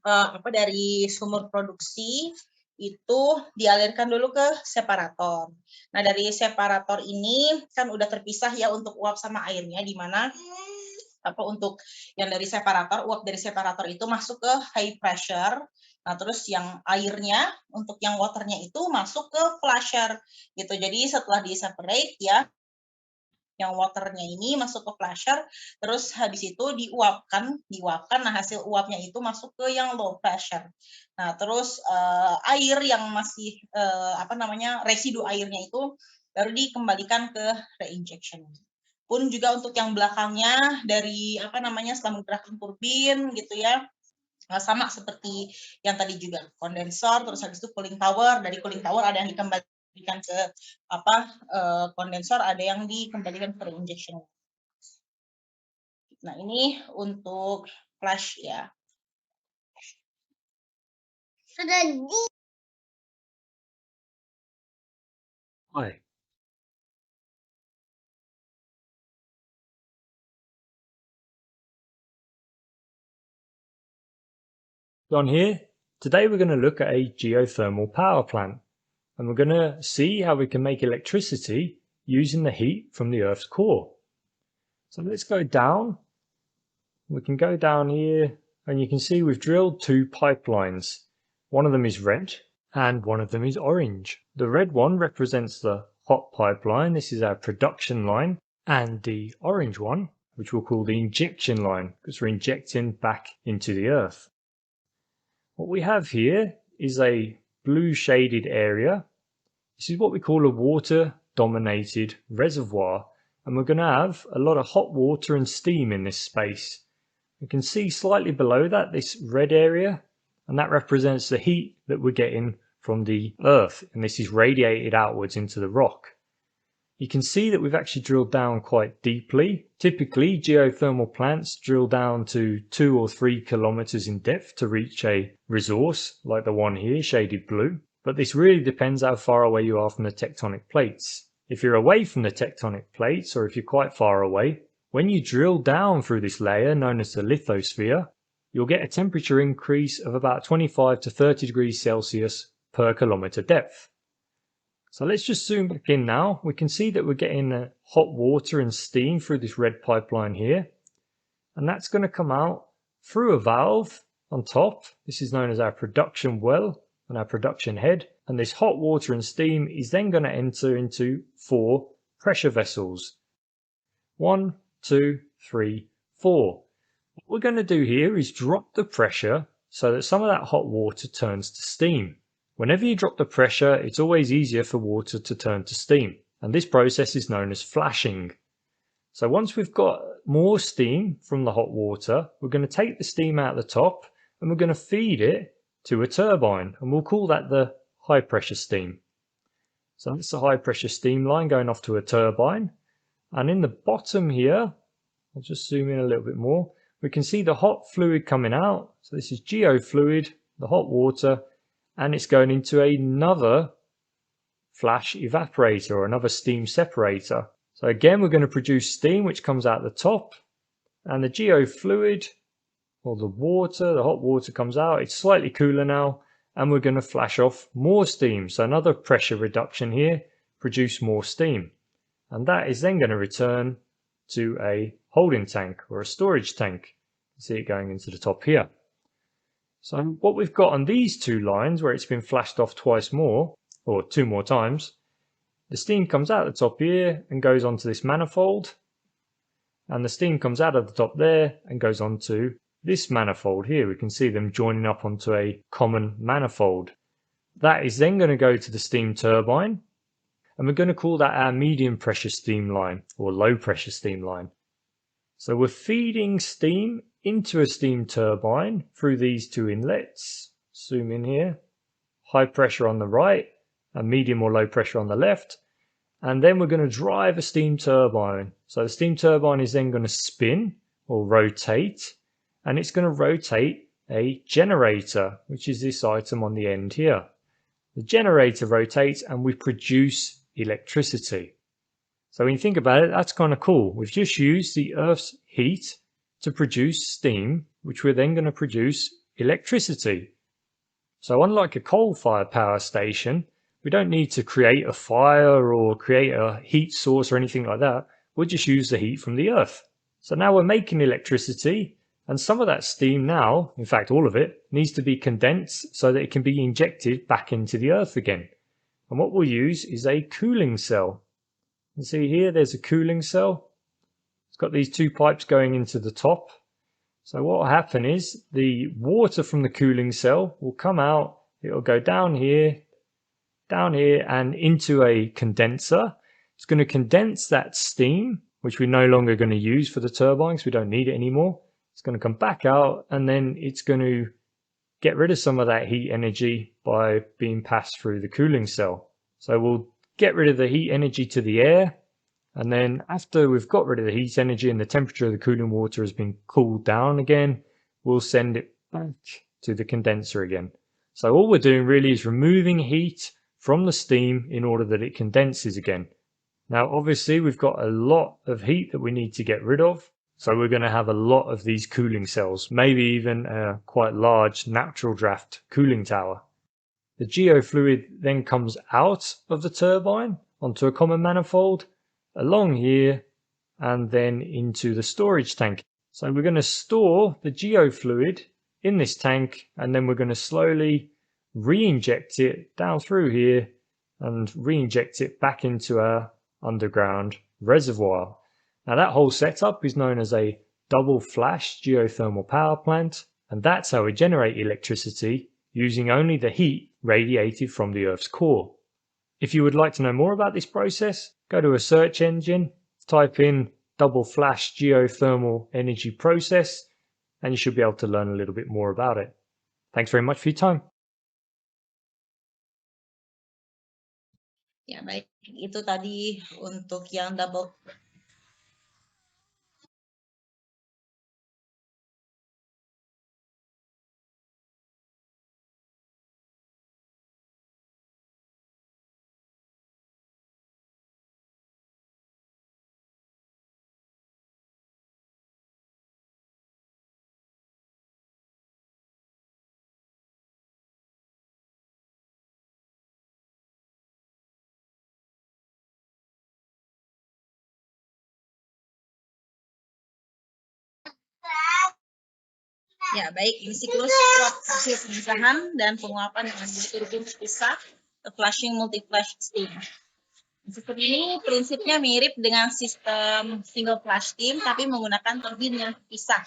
dari sumur produksi itu dialirkan dulu ke separator. Nah, dari separator ini kan udah terpisah ya untuk uap sama airnya, di mana untuk yang dari separator, uap dari separator itu masuk ke high pressure. Nah, terus yang airnya untuk yang waternya itu masuk ke flasher gitu. Jadi setelah di separate ya, yang waternya ini masuk ke flasher, terus habis itu diuapkan. Nah, hasil uapnya itu masuk ke yang low pressure. Nah, terus air yang masih residu airnya itu baru dikembalikan ke reinjection. Pun juga untuk yang belakangnya dari setelah menggerakkan turbin gitu ya, sama seperti yang tadi juga kondensor, terus habis itu cooling tower. Dari cooling tower ada yang dikembalikan ke kondensor, ada yang dikembalikan ke reinjection. Nah, ini untuk flash ya. Hi. John here. Today we're going to look at a geothermal power plant, and we're going to see how we can make electricity using the heat from the Earth's core. So let's go down. We can go down here, and you can see we've drilled two pipelines. One of them is red and one of them is orange. The red one represents the hot pipeline. This is our production line, and the orange one, which we'll call the injection line, because we're injecting back into the Earth. What we have here is a blue shaded area. This is what we call a water dominated reservoir, and we're going to have a lot of hot water and steam in this space. You can see slightly below that this red area, and that represents the heat that we're getting from the Earth, and this is radiated outwards into the rock. You can see that we've actually drilled down quite deeply. Typically, geothermal plants drill down to 2 or 3 kilometers in depth to reach a resource, like the one here, shaded blue. But this really depends how far away you are from the tectonic plates. If you're away from the tectonic plates, or if you're quite far away, when you drill down through this layer known as the lithosphere, you'll get a temperature increase of about 25 to 30 degrees Celsius per kilometer depth. So let's just zoom back in now. We can see that we're getting hot water and steam through this red pipeline here. And that's going to come out through a valve on top. This is known as our production well and our production head. And this hot water and steam is then going to enter into 4 pressure vessels. 1, 2, 3, 4. What we're going to do here is drop the pressure so that some of that hot water turns to steam. Whenever you drop the pressure, it's always easier for water to turn to steam, and this process is known as flashing. So once we've got more steam from the hot water, we're going to take the steam out the top and we're going to feed it to a turbine, and we'll call that the high pressure steam. So that's the high pressure steam line going off to a turbine, and in the bottom here, I'll just zoom in a little bit more, we can see the hot fluid coming out. So this is geofluid, the hot water, and it's going into another flash evaporator or another steam separator. So again, we're going to produce steam which comes out the top, and the geofluid or the hot water comes out. It's slightly cooler now, and we're going to flash off more steam. So another pressure reduction here, produce more steam, and that is then going to return to a holding tank or a storage tank. You see it going into the top here. So what we've got on these 2 lines, where it's been flashed off twice more, or 2 more times, the steam comes out the top here and goes onto this manifold, and the steam comes out of the top there and goes onto this manifold here. We can see them joining up onto a common manifold. That is then going to go to the steam turbine, and we're going to call that our medium pressure steam line or low pressure steam line. So we're feeding steam into a steam turbine through these 2 inlets. Zoom in here. High pressure on the right and medium or low pressure on the left. And then we're going to drive a steam turbine. So the steam turbine is then going to spin or rotate, and it's going to rotate a generator, which is this item on the end here. The generator rotates and we produce electricity. So when you think about it, that's kind of cool. We've just used the Earth's heat to produce steam, which we're then going to produce electricity. So unlike a coal-fired power station, we don't need to create a fire or create a heat source or anything like that. We'll just use the heat from the Earth. So now we're making electricity, and some of that steam now, in fact all of it, needs to be condensed so that it can be injected back into the Earth again. And what we'll use is a cooling cell. You see here, there's a cooling cell. It's got these 2 pipes going into the top. So what will happen is the water from the cooling cell will come out. It will go down here, and into a condenser. It's going to condense that steam, which we're no longer going to use for the turbines. We don't need it anymore. It's going to come back out, and then it's going to get rid of some of that heat energy by being passed through the cooling cell. So we'll get rid of the heat energy to the air, and then after we've got rid of the heat energy and the temperature of the cooling water has been cooled down again, we'll send it back to the condenser again. So all we're doing really is removing heat from the steam in order that it condenses again. Now obviously we've got a lot of heat that we need to get rid of, so we're going to have a lot of these cooling cells, maybe even a quite large natural draft cooling tower. The geofluid then comes out of the turbine onto a common manifold, along here, and then into the storage tank. So we're going to store the geofluid in this tank, and then we're going to slowly re-inject it down through here and re-inject it back into our underground reservoir. Now that whole setup is known as a double flash geothermal power plant, and that's how we generate electricity using only the heat radiated from the Earth's core. If you would like to know more about this process, go to a search engine, type in double flash geothermal energy process, and you should be able to learn a little bit more about it. Thanks very much for your time. Ya, baik. Itu tadi untuk yang double. Ya, baik. Ini siklus uap hasil pemisahan dan penguapan dengan turbin terpisah, flushing multi-flash steam. Sistem ini prinsipnya mirip dengan sistem single flash steam, tapi menggunakan turbin yang terpisah.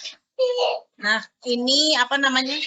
Nah, ini apa namanya?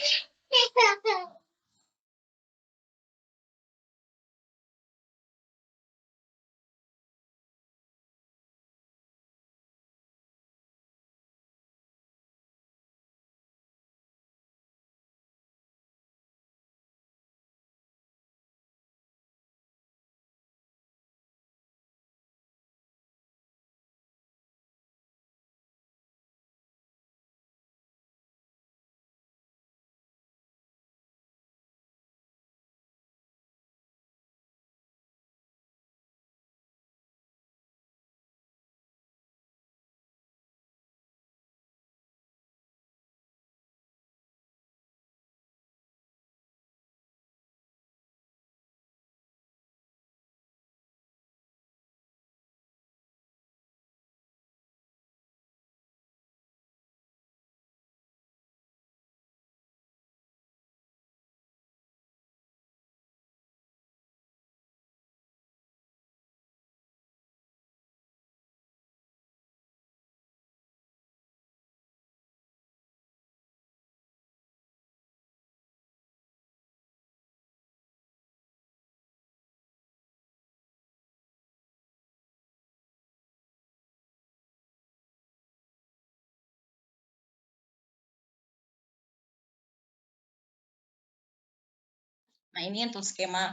Nah, ini untuk skema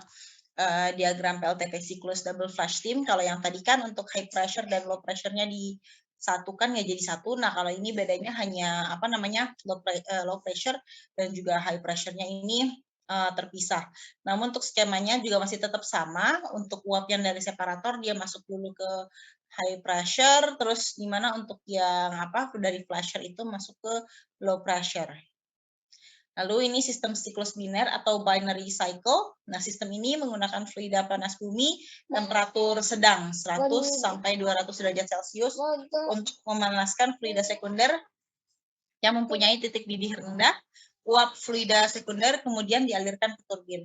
diagram PLTP siklus double flash steam. Kalau yang tadi kan untuk high pressure dan low pressure-nya disatukan ya jadi satu. Nah, kalau ini bedanya hanya apa namanya low pressure dan juga high pressure-nya ini terpisah. Namun untuk skemanya juga masih tetap sama. Untuk uap yang dari separator dia masuk dulu ke high pressure, terus dimana untuk yang apa dari flasher itu masuk ke low pressure. Lalu ini sistem siklus biner atau binary cycle. Nah, sistem ini menggunakan fluida panas bumi temperatur sedang 100 sampai 200 derajat Celcius untuk memanaskan fluida sekunder yang mempunyai titik didih rendah. Uap fluida sekunder kemudian dialirkan ke turbin.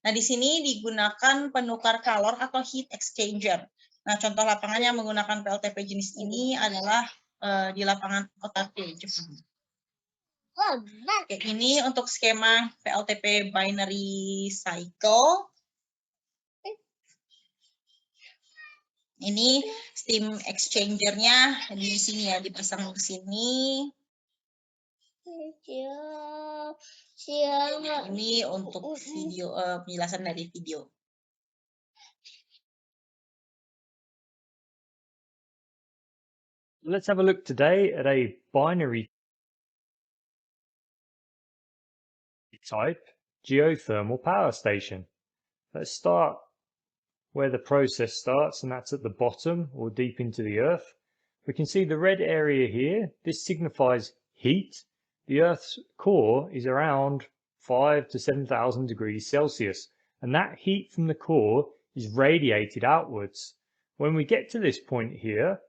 Nah, di sini digunakan penukar kalor atau heat exchanger. Nah, contoh lapangan yang menggunakan PLTP jenis ini adalah di lapangan Otate, Jepang. Oke, ini untuk skema PLTP binary cycle. Ini steam exchanger-nya di sini ya, dipasang ke sini. Ini untuk video penjelasan dari video. Let's have a look today at a binary type geothermal power station. Let's start where the process starts, and that's at the bottom or deep into the earth. We can see the red area here. This signifies heat. The Earth's core is around 5 to 7,000 degrees Celsius, and that heat from the core is radiated outwards. When we get to this point here,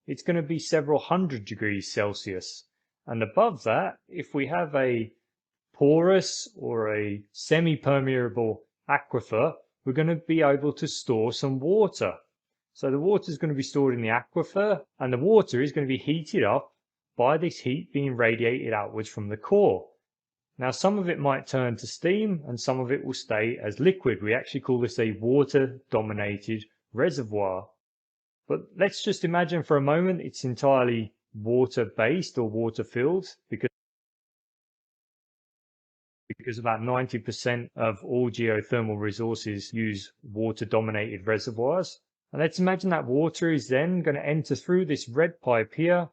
it's going to be several hundred degrees Celsius. And above that, if we have a porous or a semi-permeable aquifer, we're going to be able to store some water. So the water is going to be stored in the aquifer, and the water is going to be heated up by this heat being radiated outwards from the core. Now, some of it might turn to steam and some of it will stay as liquid. We actually call this a water-dominated reservoir. But let's just imagine for a moment it's entirely water-based or water-filled, because about 90% of all geothermal resources use water-dominated reservoirs. And let's imagine that water is then going to enter through this red pipe here,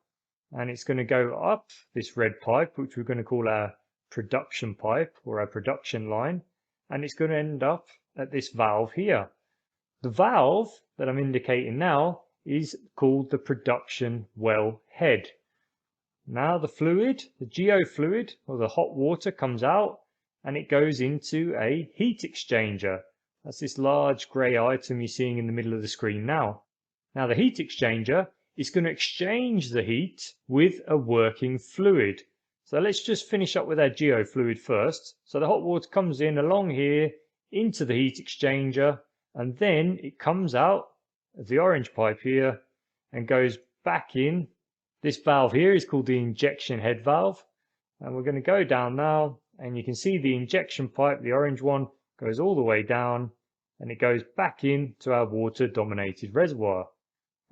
and it's going to go up this red pipe, which we're going to call our production pipe or our production line, and it's going to end up at this valve here. The valve that I'm indicating now is called the production well head. Now the fluid, the geofluid or the hot water, comes out and it goes into a heat exchanger. That's this large grey item you're seeing in the middle of the screen now. Now the heat exchanger is going to exchange the heat with a working fluid. So let's just finish up with our geofluid first. So the hot water comes in along here into the heat exchanger, and then it comes out of the orange pipe here and goes back in. This valve here is called the injection head valve, and we're going to go down now, and you can see the injection pipe, the orange one, goes all the way down and it goes back into our water dominated reservoir.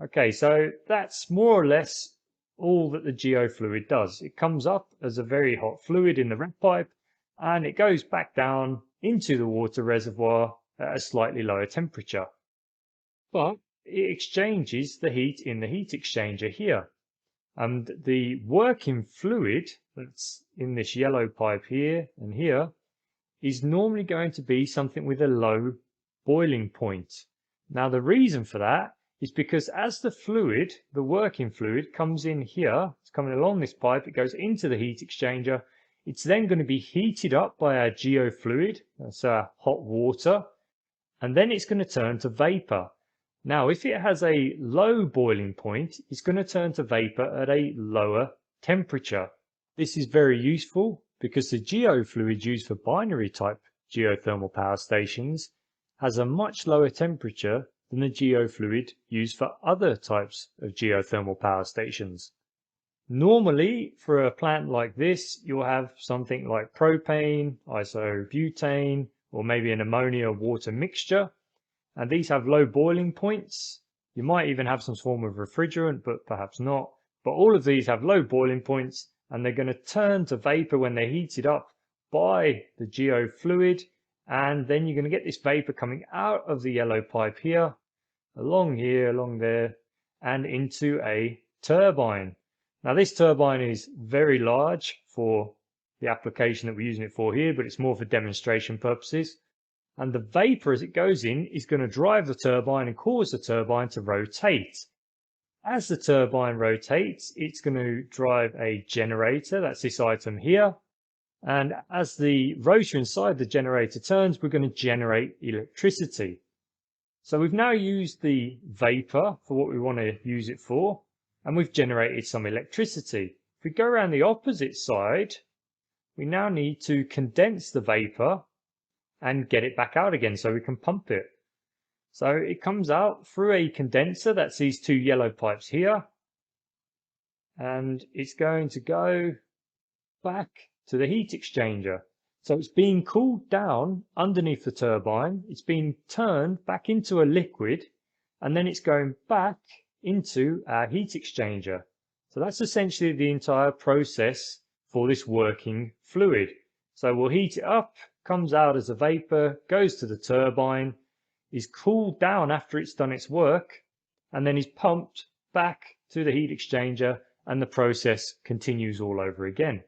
Okay, so that's more or less all that the geofluid does. It comes up as a very hot fluid in the red pipe and it goes back down into the water reservoir at a slightly lower temperature. But it exchanges the heat in the heat exchanger here. And the working fluid that's in this yellow pipe here and here is normally going to be something with a low boiling point. Now the reason for that is because as the fluid, the working fluid, comes in here, it's coming along this pipe, it goes into the heat exchanger, it's then going to be heated up by our geofluid, that's our hot water, and then it's going to turn to vapor. Now, if it has a low boiling point, it's going to turn to vapor at a lower temperature. This is very useful because the geofluid used for binary type geothermal power stations has a much lower temperature than the geofluid used for other types of geothermal power stations. Normally, for a plant like this, you'll have something like propane, isobutane, or maybe an ammonia water mixture. And these have low boiling points. You might even have some form of refrigerant, but perhaps not. But all of these have low boiling points, and they're going to turn to vapor when they're heated up by the geofluid. And then you're going to get this vapor coming out of the yellow pipe here, along there, and into a turbine. Now this turbine is very large for the application that we're using it for here, but it's more for demonstration purposes. And the vapor as it goes in is going to drive the turbine and cause the turbine to rotate. As the turbine rotates, it's going to drive a generator, that's this item here. And as the rotor inside the generator turns, we're going to generate electricity. So we've now used the vapor for what we want to use it for, and we've generated some electricity. If we go around the opposite side, we now need to condense the vapor and get it back out again so we can pump it. So it comes out through a condenser, that's these two yellow pipes here, and it's going to go back to the heat exchanger. So it's being cooled down underneath the turbine, it's being turned back into a liquid, and then it's going back into our heat exchanger. So that's essentially the entire process for this working fluid. So we'll heat it up, comes out as a vapor, goes to the turbine, is cooled down after it's done its work, and then is pumped back to the heat exchanger, and the process continues all over again.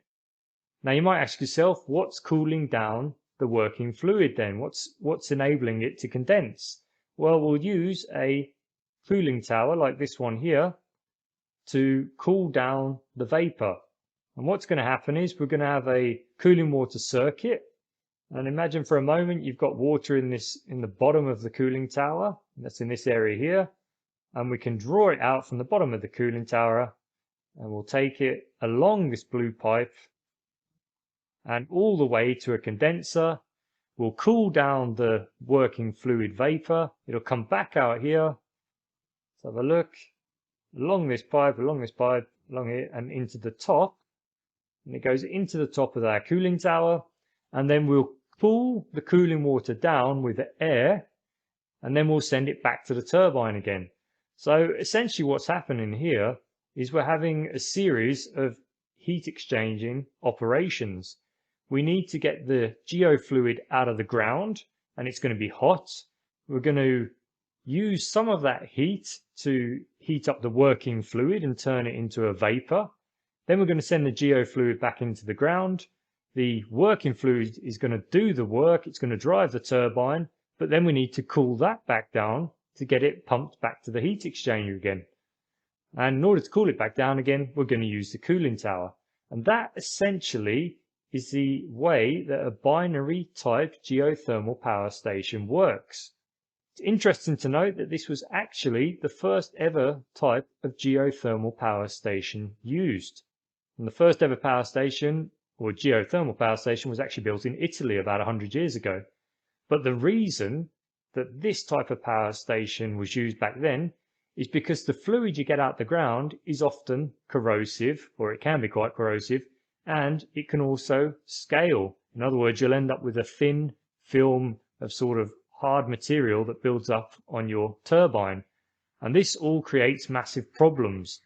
Now you might ask yourself, what's cooling down the working fluid then? What's enabling it to condense? Well, we'll use a cooling tower like this one here to cool down the vapor. And what's going to happen is we're going to have a cooling water circuit. And imagine for a moment you've got water in the bottom of the cooling tower. That's in this area here. And we can draw it out from the bottom of the cooling tower, and we'll take it along this blue pipe and all the way to a condenser. We'll cool down the working fluid vapor. It'll come back out here. Let's have a look. Along this pipe, along here, and into the top. And it goes into the top of our cooling tower. And then we'll cool the cooling water down with the air, and then we'll send it back to the turbine again. So essentially what's happening here is we're having a series of heat exchanging operations. We need to get the geofluid out of the ground, and it's going to be hot. We're going to use some of that heat to heat up the working fluid and turn it into a vapor. Then we're going to send the geofluid back into the ground. The working fluid is going to do the work. It's going to drive the turbine, but then we need to cool that back down to get it pumped back to the heat exchanger again. And in order to cool it back down again, we're going to use the cooling tower. And that essentially is the way that a binary type geothermal power station works. It's interesting to note that this was actually the first ever type of geothermal power station used. And the first ever power station, or geothermal power station, was actually built in Italy about 100 years ago. But the reason that this type of power station was used back then is because the fluid you get out the ground is often corrosive, or it can be quite corrosive, and it can also scale. In other words, you'll end up with a thin film of sort of hard material that builds up on your turbine. And this all creates massive problems.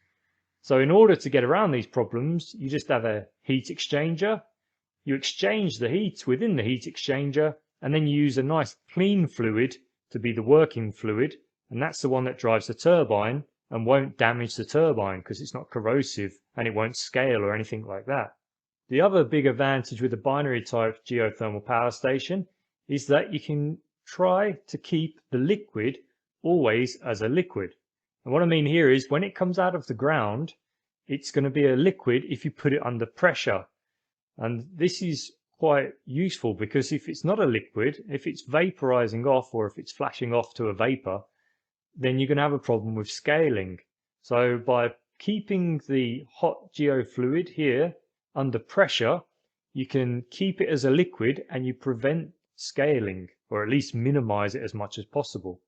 So in order to get around these problems, you just have a heat exchanger. You exchange the heat within the heat exchanger, and then you use a nice clean fluid to be the working fluid, and that's the one that drives the turbine and won't damage the turbine because it's not corrosive and it won't scale or anything like that. The other big advantage with a binary type geothermal power station is that you can try to keep the liquid always as a liquid. And what I mean here is when it comes out of the ground, it's going to be a liquid if you put it under pressure. And this is quite useful because if it's not a liquid, if it's vaporizing off or if it's flashing off to a vapor, then you're going to have a problem with scaling. So by keeping the hot geofluid here under pressure, you can keep it as a liquid and you prevent scaling, or at least minimize it as much as possible.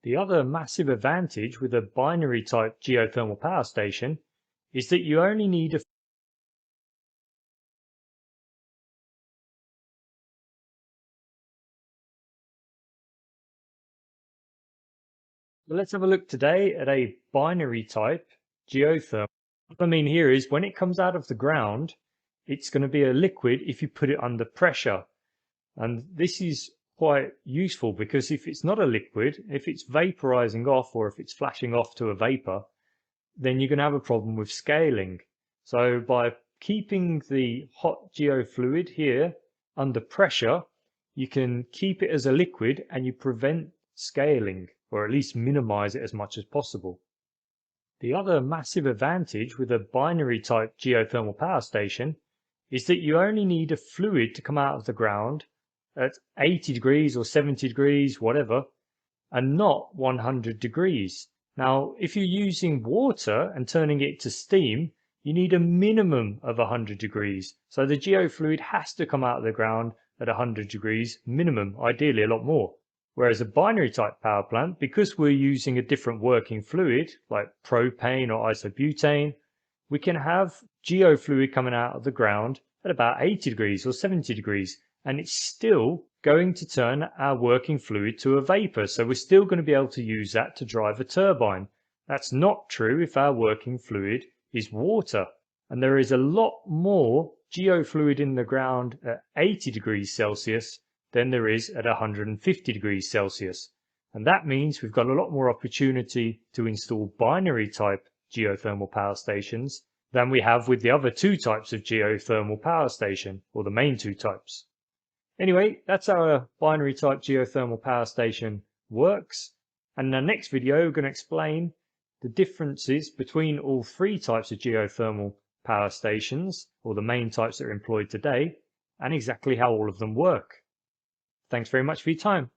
The other massive advantage with a binary type geothermal power station is that you only need a Let's have a look today at a binary type geothermal. What I mean here is when it comes out of the ground, it's going to be a liquid if you put it under pressure. And this is quite useful because if it's not a liquid, if it's vaporizing off or if it's flashing off to a vapor, then you're going to have a problem with scaling. So by keeping the hot geofluid here under pressure, you can keep it as a liquid and you prevent scaling, or at least minimize it as much as possible. The other massive advantage with a binary type geothermal power station is that you only need a fluid to come out of the ground at 80 degrees or 70 degrees, whatever, and not 100 degrees. Now, if you're using water and turning it to steam, you need a minimum of 100 degrees. So the geofluid has to come out of the ground at 100 degrees minimum, ideally a lot more. Whereas a binary type power plant, because we're using a different working fluid like propane or isobutane, we can have geofluid coming out of the ground at about 80 degrees or 70 degrees, and it's still going to turn our working fluid to a vapor. So we're still going to be able to use that to drive a turbine. That's not true if our working fluid is water. And there is a lot more geofluid in the ground at 80 degrees Celsius than there is at 150 degrees Celsius. And that means we've got a lot more opportunity to install binary type geothermal power stations than we have with the other two types of geothermal power station, or the main two types. Anyway, that's how a binary type geothermal power station works. And in the next video, we're going to explain the differences between all three types of geothermal power stations, or the main types that are employed today, and exactly how all of them work. Thanks very much for your time.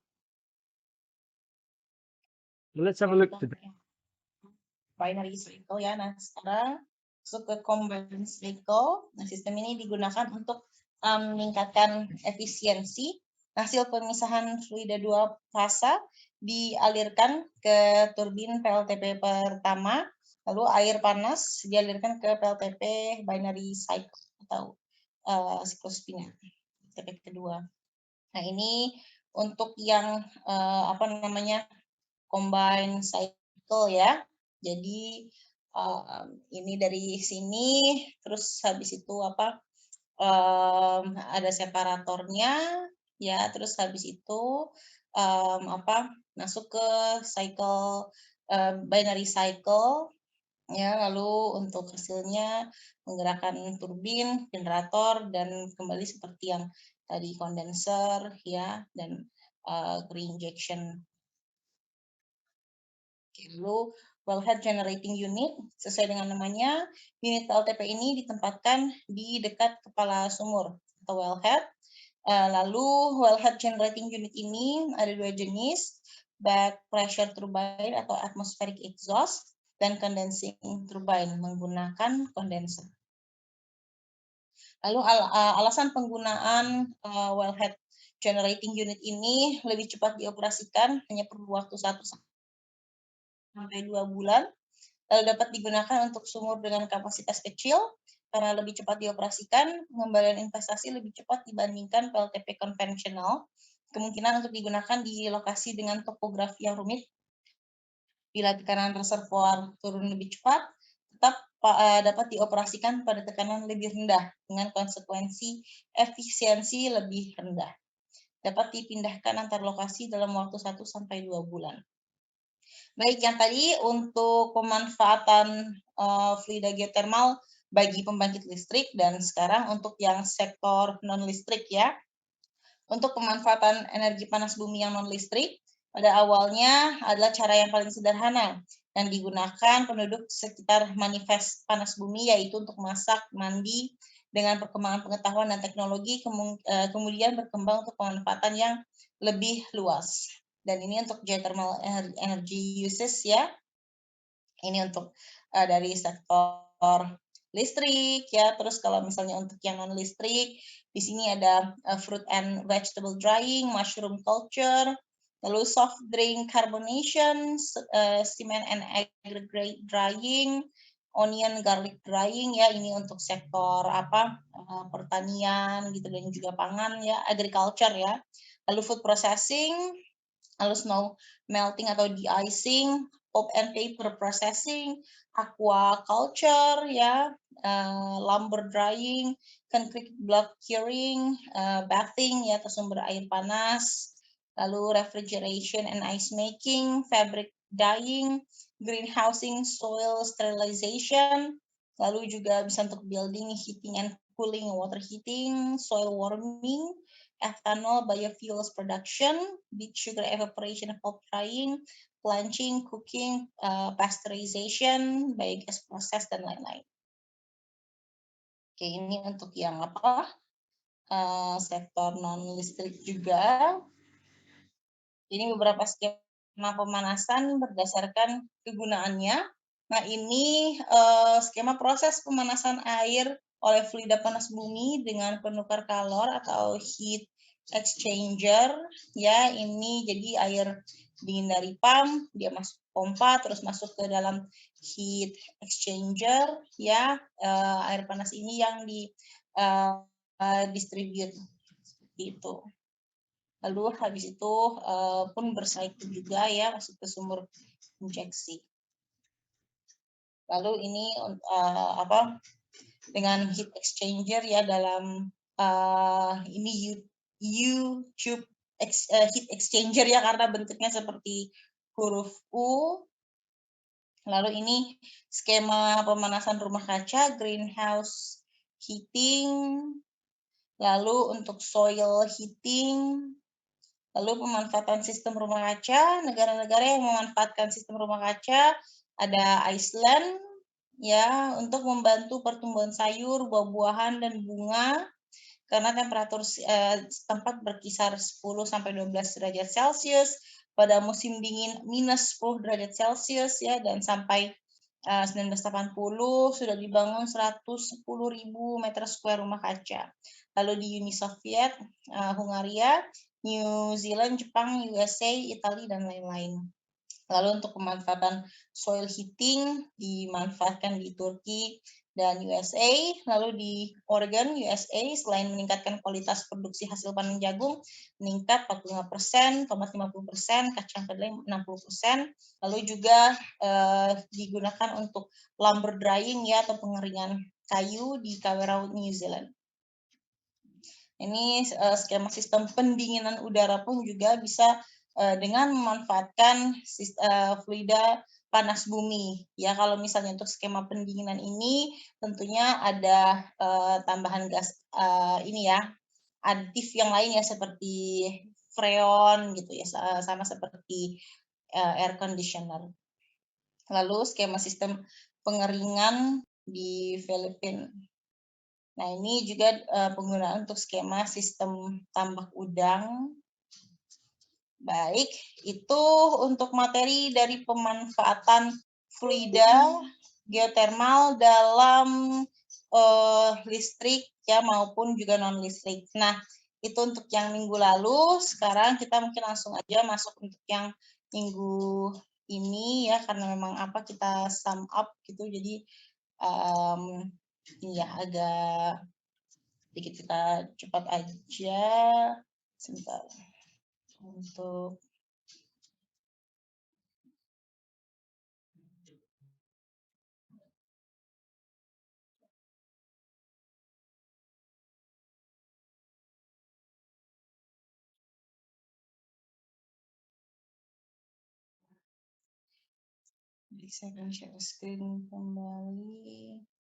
Let's have a look today. Binary cycle ya. Nah, sekarang masuk ke combined cycle. Nah, sistem ini digunakan untuk meningkatkan efisiensi. Hasil pemisahan fluida dua fasa dialirkan ke turbin PLTP pertama, lalu air panas dialirkan ke PLTP binary cycle atau siklus biner PLTP kedua. Nah, ini untuk yang combined cycle ya. Jadi ini dari sini, terus habis itu ada separatornya ya, terus habis itu masuk ke cycle binary cycle ya, lalu untuk hasilnya menggerakkan turbin, generator, dan kembali seperti yang tadi kondenser ya, dan reinjection. Lalu wellhead generating unit, sesuai dengan namanya, unit PLTP ini ditempatkan di dekat kepala sumur atau wellhead. Lalu wellhead generating unit ini ada dua jenis, back pressure turbine atau atmospheric exhaust, dan condensing turbine menggunakan kondenser. Lalu alasan penggunaan wellhead generating unit ini lebih cepat dioperasikan hanya perlu waktu 1 sampai 2 bulan, lalu dapat digunakan untuk sumur dengan kapasitas kecil karena lebih cepat dioperasikan, pengembalian investasi lebih cepat dibandingkan PLTP konvensional, kemungkinan untuk digunakan di lokasi dengan topografi yang rumit. Bila tekanan reservoir turun lebih cepat, tetap dapat dioperasikan pada tekanan lebih rendah dengan konsekuensi efisiensi lebih rendah. Dapat dipindahkan antar lokasi dalam waktu 1 sampai 2 bulan. Baik, yang tadi untuk pemanfaatan fluida geothermal bagi pembangkit listrik, dan sekarang untuk yang sektor non-listrik ya. Untuk pemanfaatan energi panas bumi yang non-listrik, pada awalnya adalah cara yang paling sederhana yang digunakan penduduk sekitar manifest panas bumi, yaitu untuk masak, mandi. Dengan perkembangan pengetahuan dan teknologi, kemudian berkembang untuk pemanfaatan yang lebih luas. Dan ini untuk geothermal energy uses ya. Ini untuk dari sektor listrik ya. Terus kalau misalnya untuk yang non listrik, di sini ada fruit and vegetable drying, mushroom culture, lalu soft drink carbonation, cement and aggregate drying, onion garlic drying ya. Ini untuk sektor pertanian gitu, dan juga pangan ya, agriculture ya. Lalu food processing, lalu snow melting atau de-icing, pulp and paper processing, aquaculture ya, lumber drying, concrete block curing, bathing ya, atau sumber air panas, lalu refrigeration and ice making, fabric dyeing, greenhousing, soil sterilization, lalu juga bisa untuk building, heating and cooling, water heating, soil warming, ethanol, biofuels production, beet sugar evaporation, pulp drying, blanching, cooking, pasteurization, biogas proses, dan lain-lain. Oke, ini untuk yang sektor non-listrik juga. Ini beberapa skema pemanasan berdasarkan kegunaannya. Nah, ini skema proses pemanasan air oleh fluida panas bumi dengan penukar kalor atau heat exchanger ya. Ini jadi air dingin dari pump, dia masuk pompa, terus masuk ke dalam heat exchanger ya. Air panas ini yang di distribute seperti itu. Lalu habis itu pun bercycle juga ya, masuk ke sumur injeksi. Lalu ini dengan heat exchanger ya, dalam ini U-tube heat exchanger ya, karena bentuknya seperti huruf U. Lalu ini skema pemanasan rumah kaca, greenhouse heating. Lalu untuk soil heating. Lalu pemanfaatan sistem rumah kaca, negara-negara yang memanfaatkan sistem rumah kaca ada Iceland ya, untuk membantu pertumbuhan sayur, buah-buahan dan bunga karena temperatur setempat berkisar 10 sampai 12 derajat Celcius, pada musim dingin minus 10 derajat Celcius ya, dan sampai 1980 sudah dibangun 110.000 meter square rumah kaca. Lalu di Uni Soviet, Hungaria, New Zealand, Jepang, USA, Italia, dan lain-lain. Lalu untuk pemanfaatan soil heating dimanfaatkan di Turki dan USA. Lalu di Oregon, USA, selain meningkatkan kualitas produksi hasil panen jagung, meningkat 45%, 50%, kacang kedelai 60%. Lalu juga digunakan untuk lumber drying ya, atau pengeringan kayu di Kawerau, New Zealand. Ini skema sistem pendinginan udara pun juga bisa dengan memanfaatkan fluida panas bumi. Ya, kalau misalnya untuk skema pendinginan ini tentunya ada tambahan gas ini ya, aditif yang lain ya, seperti freon gitu ya, sama seperti air conditioner. Lalu skema sistem pengeringan di Filipina. Nah, ini juga penggunaan untuk skema sistem tambak udang. Baik, itu untuk materi dari pemanfaatan fluida geotermal dalam listrik ya, maupun juga non listrik. Nah, itu untuk yang minggu lalu. Sekarang kita mungkin langsung aja masuk untuk yang minggu ini ya, karena memang kita sum up gitu, jadi ini ya agak sedikit, kita cepat aja sebentar untuk saya akan share screen kembali.